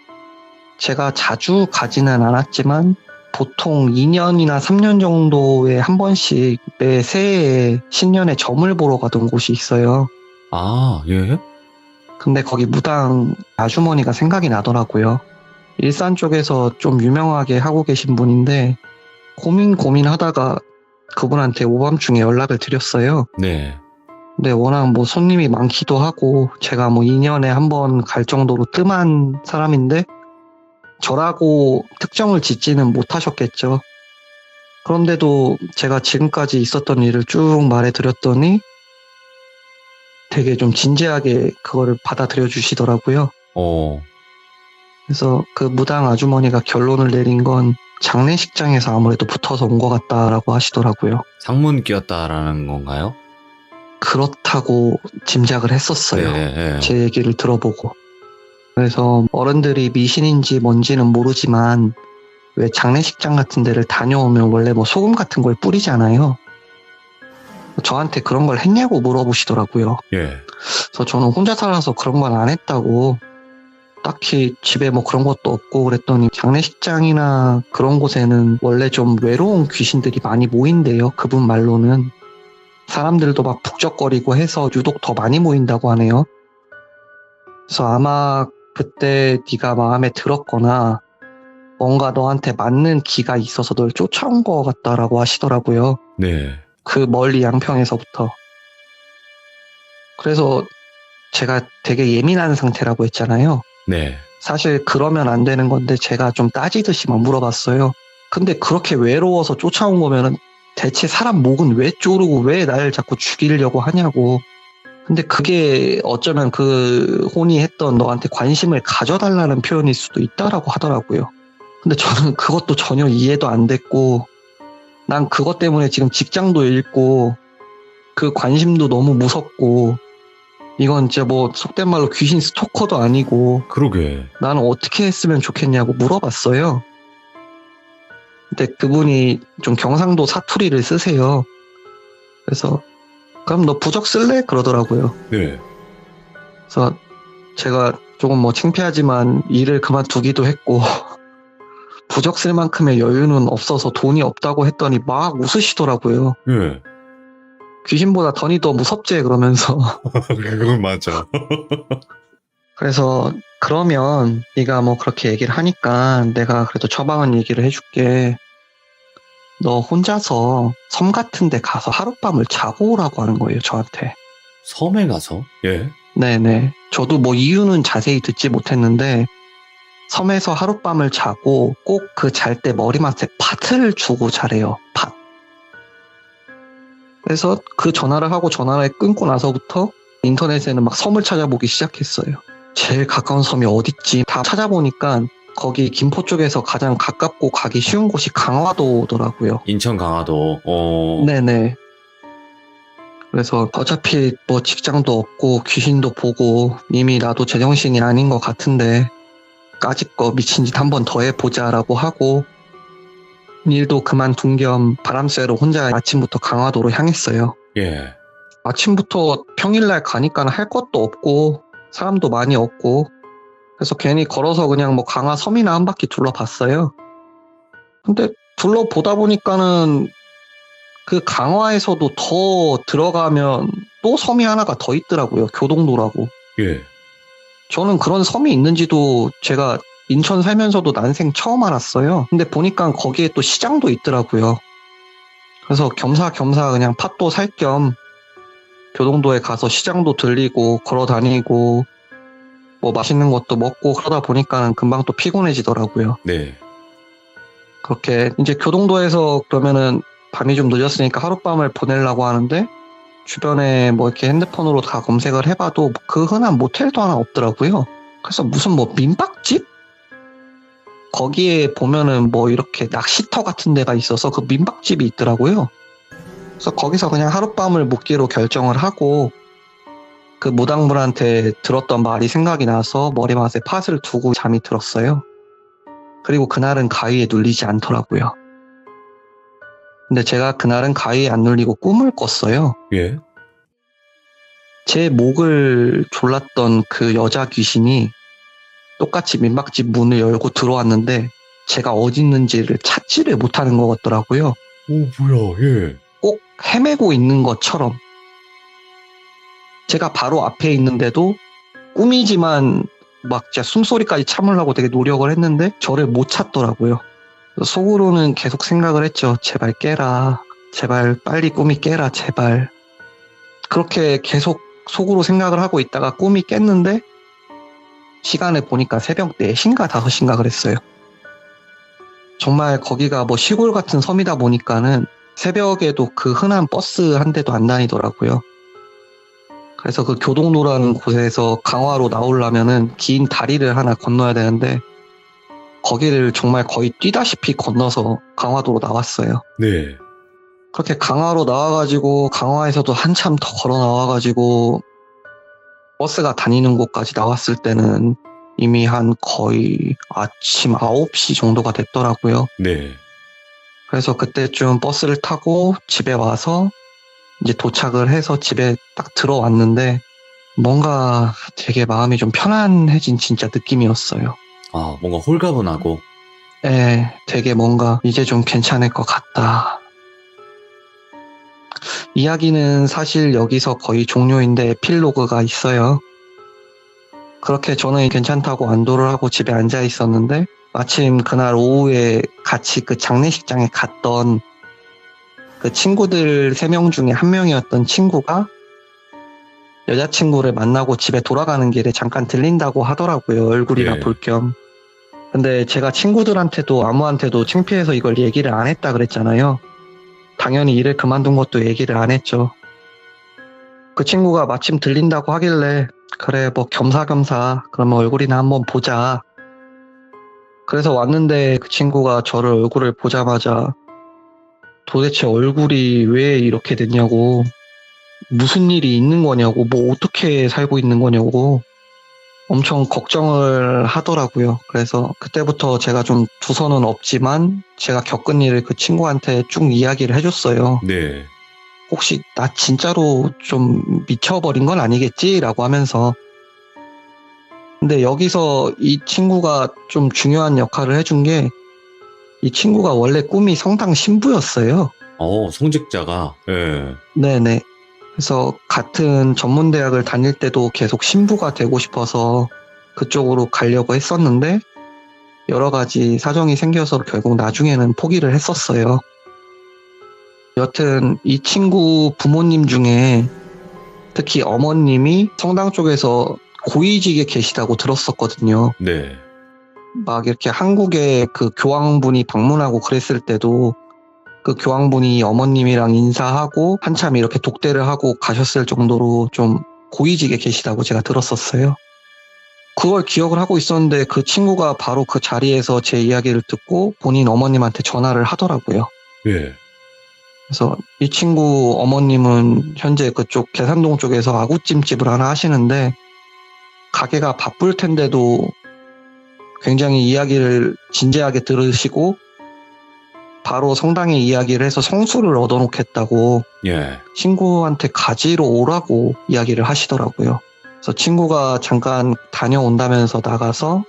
제가 자주 가지는 않았지만 보통 2년이나 3년 정도에 한 번씩 매 새해에 신년에 점을 보러 가던 곳이 있어요. 아, 예? 근데 거기 무당 아주머니가 생각이 나더라고요. 일산 쪽에서 좀 유명하게 하고 계신 분인데 고민하다가 그분한테 오밤중에 연락을 드렸어요. 네. 근데 워낙 뭐 손님이 많기도 하고 제가 뭐 2년에 한 번 갈 정도로 뜸한 사람인데 저라고 특정을 짓지는 못하셨겠죠. 그런데도 제가 지금까지 있었던 일을 쭉 말해드렸더니 되게 좀 진지하게 그거를 받아들여 주시더라고요. 그래서 그 무당 아주머니가 결론을 내린 건 장례식장에서 아무래도 붙어서 온 것 같다라고 하시더라고요. 상문 끼었다라는 건가요? 그렇다고 짐작을 했었어요. 네. 제 얘기를 들어보고. 그래서 어른들이 미신인지 뭔지는 모르지만 왜 장례식장 같은 데를 다녀오면 원래 뭐 소금 같은 걸 뿌리잖아요. 저한테 그런 걸 했냐고 물어보시더라고요. 예. 그래서 저는 혼자 살아서 그런 건 안 했다고, 딱히 집에 뭐 그런 것도 없고 그랬더니 장례식장이나 그런 곳에는 원래 좀 외로운 귀신들이 많이 모인대요. 그분 말로는. 사람들도 막 북적거리고 해서 유독 더 많이 모인다고 하네요. 그래서 아마 그때 네가 마음에 들었거나 뭔가 너한테 맞는 기가 있어서 널 쫓아온 것 같다라고 하시더라고요. 네. 그 멀리 양평에서부터. 그래서 제가 되게 예민한 상태라고 했잖아요. 네. 사실 그러면 안 되는 건데 제가 좀 따지듯이 막 물어봤어요. 근데 그렇게 외로워서 쫓아온 거면은 대체 사람 목은 왜 조르고 왜 날 자꾸 죽이려고 하냐고. 근데 그게 어쩌면 그 혼이 했던 너한테 관심을 가져달라는 표현일 수도 있다라고 하더라고요. 근데 저는 그것도 전혀 이해도 안 됐고, 난 그것 때문에 지금 직장도 잃고 그 관심도 너무 무섭고, 이건 진짜 뭐 속된 말로 귀신 스토커도 아니고 그러게. 나는 어떻게 했으면 좋겠냐고 물어봤어요. 근데 그분이 좀 경상도 사투리를 쓰세요. 그래서 그럼 너 부적 쓸래? 그러더라고요. 네. 그래서 제가 조금 뭐 창피하지만 일을 그만두기도 했고 부적 쓸 만큼의 여유는 없어서 돈이 없다고 했더니 막 웃으시더라고요. 예. 귀신보다 돈이 더 무섭지 그러면서. 그건 맞아. 그래서 그러면 네가 뭐 그렇게 얘기를 하니까 내가 그래도 처방은 얘기를 해줄게. 너 혼자서 섬 같은 데 가서 하룻밤을 자고 오라고 하는 거예요, 저한테. 섬에 가서? 예. 네네. 저도 뭐 이유는 자세히 듣지 못했는데 섬에서 하룻밤을 자고 꼭 그 잘 때 머리맡에 팥을 주고 자래요. 팥. 그래서 그 전화를 하고 전화를 끊고 나서부터 인터넷에는 막 섬을 찾아보기 시작했어요. 제일 가까운 섬이 어딨지? 다 찾아보니까 거기 김포 쪽에서 가장 가깝고 가기 쉬운 곳이 강화도더라고요. 인천 강화도. 네네. 그래서 어차피 뭐 직장도 없고 귀신도 보고 이미 나도 제정신이 아닌 것 같은데 까짓 거 미친 짓 한 번 더 해보자라고 하고 일도 그만둔 겸 바람 쐬러 혼자 아침부터 강화도로 향했어요. 예. 아침부터 평일날 가니까 할 것도 없고 사람도 많이 없고 그래서 괜히 걸어서 그냥 뭐 강화 섬이나 한 바퀴 둘러봤어요. 근데 둘러보다 보니까는 그 강화에서도 더 들어가면 또 섬이 하나가 더 있더라고요. 교동도라고. 예. 저는 그런 섬이 있는지도 제가 인천 살면서도 난생 처음 알았어요. 근데 보니까 거기에 또 시장도 있더라고요. 그래서 겸사겸사 그냥 팥도 살 겸 교동도에 가서 시장도 들리고 걸어 다니고 뭐 맛있는 것도 먹고 그러다 보니까 금방 또 피곤해지더라고요. 네. 그렇게 이제 교동도에서 그러면은 밤이 좀 늦었으니까 하룻밤을 보내려고 하는데 주변에 뭐 이렇게 핸드폰으로 다 검색을 해봐도 그 흔한 모텔도 하나 없더라고요. 그래서 무슨 뭐 민박집? 거기에 보면은 뭐 이렇게 낚시터 같은 데가 있어서 그 민박집이 있더라고요. 그래서 거기서 그냥 하룻밤을 묵기로 결정을 하고 그 무당분한테 들었던 말이 생각이 나서 머리맡에 팥을 두고 잠이 들었어요. 그리고 그날은 가위에 눌리지 않더라고요. 근데 제가 그날은 가위에 안 눌리고 꿈을 꿨어요. 예. 제 목을 졸랐던 그 여자 귀신이 똑같이 민박집 문을 열고 들어왔는데 제가 어디 있는지를 찾지를 못하는 것 같더라고요. 오, 뭐야, 예. 꼭 헤매고 있는 것처럼. 제가 바로 앞에 있는데도 꿈이지만 막 진짜 숨소리까지 참으려고 되게 노력을 했는데 저를 못 찾더라고요. 속으로는 계속 생각을 했죠. 제발 깨라. 제발 빨리 꿈이 깨라. 제발. 그렇게 계속 속으로 생각을 하고 있다가 꿈이 깼는데 시간을 보니까 새벽 4시인가 5시인가 그랬어요. 정말 거기가 뭐 시골 같은 섬이다 보니까는 새벽에도 그 흔한 버스 한 대도 안 다니더라고요. 그래서 그 교동로라는 곳에서 강화로 나오려면은 긴 다리를 하나 건너야 되는데 거기를 정말 거의 뛰다시피 건너서 강화도로 나왔어요. 네. 그렇게 강화로 나와가지고 강화에서도 한참 더 걸어 나와가지고 버스가 다니는 곳까지 나왔을 때는 이미 한 거의 아침 9시 정도가 됐더라고요. 네. 그래서 그때쯤 버스를 타고 집에 와서 이제 도착을 해서 집에 딱 들어왔는데 뭔가 되게 마음이 좀 편안해진 진짜 느낌이었어요. 아, 뭔가 홀가분하고. 예, 되게 뭔가 이제 좀 괜찮을 것 같다. 이야기는 사실 여기서 거의 종료인데 에필로그가 있어요. 그렇게 저는 괜찮다고 안도를 하고 집에 앉아 있었는데 마침 그날 오후에 같이 그 장례식장에 갔던 그 친구들 3명 중에 한 명이었던 친구가 여자친구를 만나고 집에 돌아가는 길에 잠깐 들린다고 하더라고요. 얼굴이나 예. 볼 겸. 근데 제가 친구들한테도 아무한테도 창피해서 이걸 얘기를 안 했다 그랬잖아요. 당연히 일을 그만둔 것도 얘기를 안 했죠. 그 친구가 마침 들린다고 하길래 그래 뭐 겸사겸사 그러면 얼굴이나 한번 보자. 그래서 왔는데 그 친구가 저를 얼굴을 보자마자 도대체 얼굴이 왜 이렇게 됐냐고, 무슨 일이 있는 거냐고, 뭐 어떻게 살고 있는 거냐고 엄청 걱정을 하더라고요. 그래서 그때부터 제가 좀 두서는 없지만 제가 겪은 일을 그 친구한테 쭉 이야기를 해줬어요. 네. 혹시 나 진짜로 좀 미쳐버린 건 아니겠지? 라고 하면서. 근데 여기서 이 친구가 좀 중요한 역할을 해준 게 이 친구가 원래 꿈이 성당 신부였어요. 성직자가, 예. 네네. 그래서 같은 전문대학을 다닐 때도 계속 신부가 되고 싶어서 그쪽으로 가려고 했었는데 여러 가지 사정이 생겨서 결국 나중에는 포기를 했었어요. 여튼 이 친구 부모님 중에 특히 어머님이 성당 쪽에서 고위직에 계시다고 들었었거든요. 네. 막 이렇게 한국에 그 교황분이 방문하고 그랬을 때도 그 교황분이 어머님이랑 인사하고 한참 이렇게 독대를 하고 가셨을 정도로 좀 고위직에 계시다고 제가 들었었어요. 그걸 기억을 하고 있었는데 그 친구가 바로 그 자리에서 제 이야기를 듣고 본인 어머님한테 전화를 하더라고요. 예. 그래서 이 친구 어머님은 현재 그쪽 계산동 쪽에서 아구찜집을 하나 하시는데 가게가 바쁠 텐데도 굉장히 이야기를 진지하게 들으시고 바로 성당에 이야기를 해서 성수를 얻어놓겠다고 예. 친구한테 가지러 오라고 이야기를 하시더라고요. 그래서 친구가 잠깐 다녀온다면서 나가서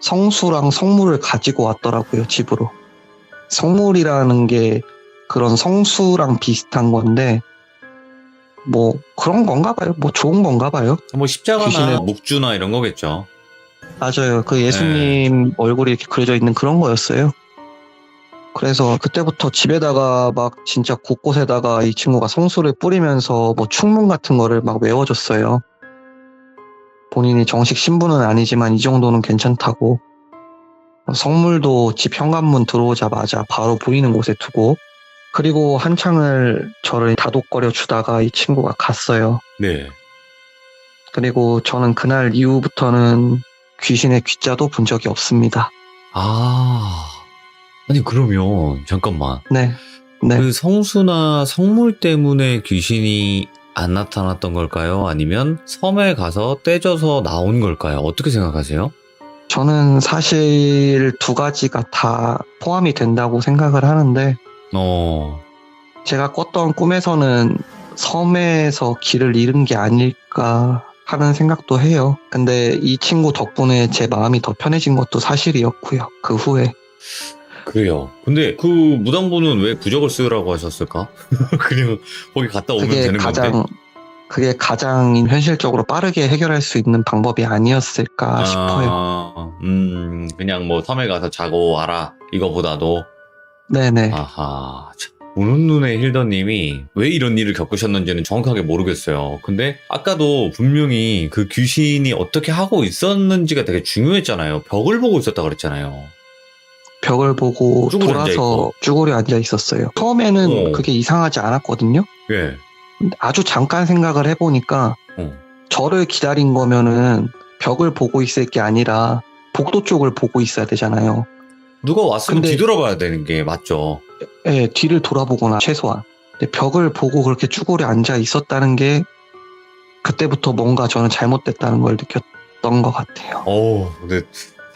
성수랑 성물을 가지고 왔더라고요, 집으로. 성물이라는 게 그런 성수랑 비슷한 건데 뭐 그런 건가 봐요. 뭐 좋은 건가 봐요. 뭐 십자가나 귀신의- 묵주나 이런 거겠죠. 맞아요. 그 예수님 얼굴이 이렇게 그려져 있는 그런 거였어요. 그래서 그때부터 집에다가 막 진짜 곳곳에다가 이 친구가 성수를 뿌리면서 뭐 충문 같은 거를 막 외워줬어요. 본인이 정식 신부는 아니지만 이 정도는 괜찮다고. 성물도 집 현관문 들어오자마자 바로 보이는 곳에 두고 그리고 한창을 저를 다독거려 주다가 이 친구가 갔어요. 네. 그리고 저는 그날 이후부터는 귀신의 귀자도 본 적이 없습니다. 아니, 그러면, 잠깐만. 네. 네. 그 성수나 성물 때문에 귀신이 안 나타났던 걸까요? 아니면 섬에 가서 떼져서 나온 걸까요? 어떻게 생각하세요? 저는 사실 두 가지가 다 포함이 된다고 생각을 하는데 제가 꿨던 꿈에서는 섬에서 길을 잃은 게 아닐까 하는 생각도 해요. 근데 이 친구 덕분에 제 마음이 더 편해진 것도 사실이었고요. 그 후에. 그래요. 근데 그 무당분은 왜 부적을 쓰라고 하셨을까? 그냥 거기 갔다 오면 그게 되는 건데. 그게 가장 현실적으로 빠르게 해결할 수 있는 방법이 아니었을까 싶어요. 그냥 뭐 섬에 가서 자고 와라. 이거보다도. 네네. 아하. 참, 우는 눈의 힐더님이 왜 이런 일을 겪으셨는지는 정확하게 모르겠어요. 근데 아까도 분명히 그 귀신이 어떻게 하고 있었는지가 되게 중요했잖아요. 벽을 보고 있었다 그랬잖아요. 벽을 보고 쭈그려 돌아서 앉아있고. 쭈그려 앉아 있었어요. 처음에는 그게 이상하지 않았거든요. 예. 아주 잠깐 생각을 해보니까 저를 기다린 거면은 벽을 보고 있을 게 아니라 복도 쪽을 보고 있어야 되잖아요. 누가 왔으면 근데- 뒤돌아봐야 되는 게 맞죠. 예, 뒤를 돌아보거나 최소한. 근데 벽을 보고 그렇게 쭈그려 앉아 있었다는 게 그때부터 뭔가 저는 잘못됐다는 걸 느꼈던 것 같아요. 근데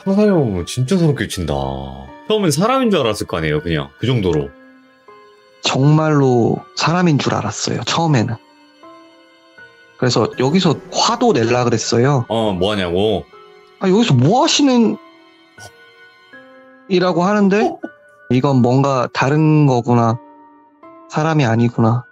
상상해보면 진짜 소름 끼친다. 처음엔 사람인 줄 알았을 거 아니에요, 그냥. 그 정도로. 정말로 사람인 줄 알았어요, 처음에는. 그래서 여기서 화도 낼라 그랬어요. 뭐 하냐고. 여기서 뭐 하시는 이라고 하는데 이건 뭔가 다른 거구나. 사람이 아니구나.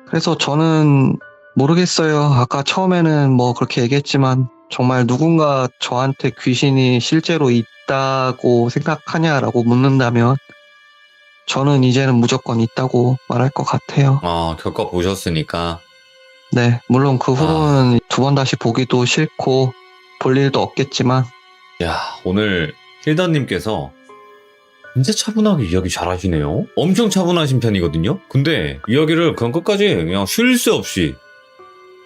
그래서 저는 모르겠어요. 아까 처음에는 뭐 그렇게 얘기했지만 정말 누군가 저한테 귀신이 실제로 있다고 생각하냐라고 묻는다면 저는 이제는 무조건 있다고 말할 것 같아요. 겪어보셨으니까. 네, 물론 그 후로는 두 번 다시 보기도 싫고 볼 일도 없겠지만 야, 오늘 힐더님께서 진짜 차분하게 이야기 잘하시네요. 엄청 차분하신 편이거든요. 근데 이야기를 그냥 끝까지 그냥 쉴 새 없이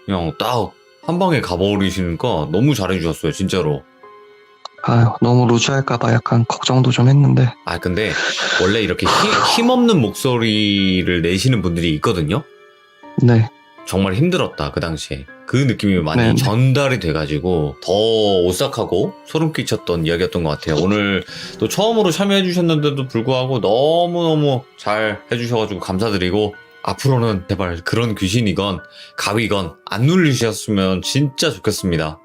그냥 딱 한 방에 가버리시니까 너무 잘해주셨어요, 진짜로. 너무 루즈할까봐 약간 걱정도 좀 했는데 근데 원래 이렇게 힘없는 목소리를 내시는 분들이 있거든요. 네, 정말 힘들었다, 그 당시에. 그 느낌이 많이 네네. 전달이 돼가지고 더 오싹하고 소름 끼쳤던 이야기였던 것 같아요. 오늘 또 처음으로 참여해주셨는데도 불구하고 너무너무 잘 해주셔가지고 감사드리고 앞으로는 제발 그런 귀신이건 가위건 안 눌리셨으면 진짜 좋겠습니다.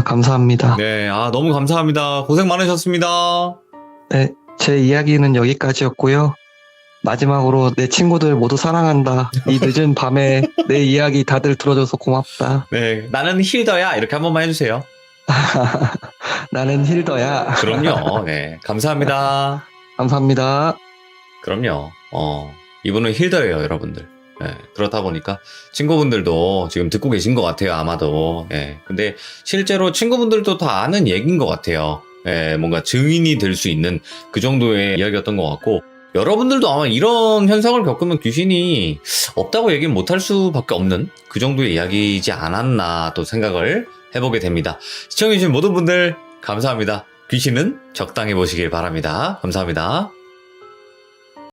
감사합니다. 네, 너무 감사합니다. 고생 많으셨습니다. 네. 제 이야기는 여기까지였고요. 마지막으로 내 친구들 모두 사랑한다. 이 늦은 밤에 내 이야기 다들 들어줘서 고맙다. 네, 나는 힐더야. 이렇게 한 번만 해주세요. 나는 힐더야. 그럼요. 네, 감사합니다. 감사합니다. 그럼요. 이분은 힐더예요, 여러분들. 예, 그렇다 보니까 친구분들도 지금 듣고 계신 것 같아요, 아마도. 예, 근데 실제로 친구분들도 다 아는 얘기인 것 같아요. 예, 뭔가 증인이 될 수 있는 그 정도의 이야기였던 것 같고, 여러분들도 아마 이런 현상을 겪으면 귀신이 없다고 얘기는 못할 수밖에 없는 그 정도의 이야기이지 않았나 또 생각을 해보게 됩니다. 시청해주신 모든 분들 감사합니다. 귀신은 적당히 보시길 바랍니다. 감사합니다.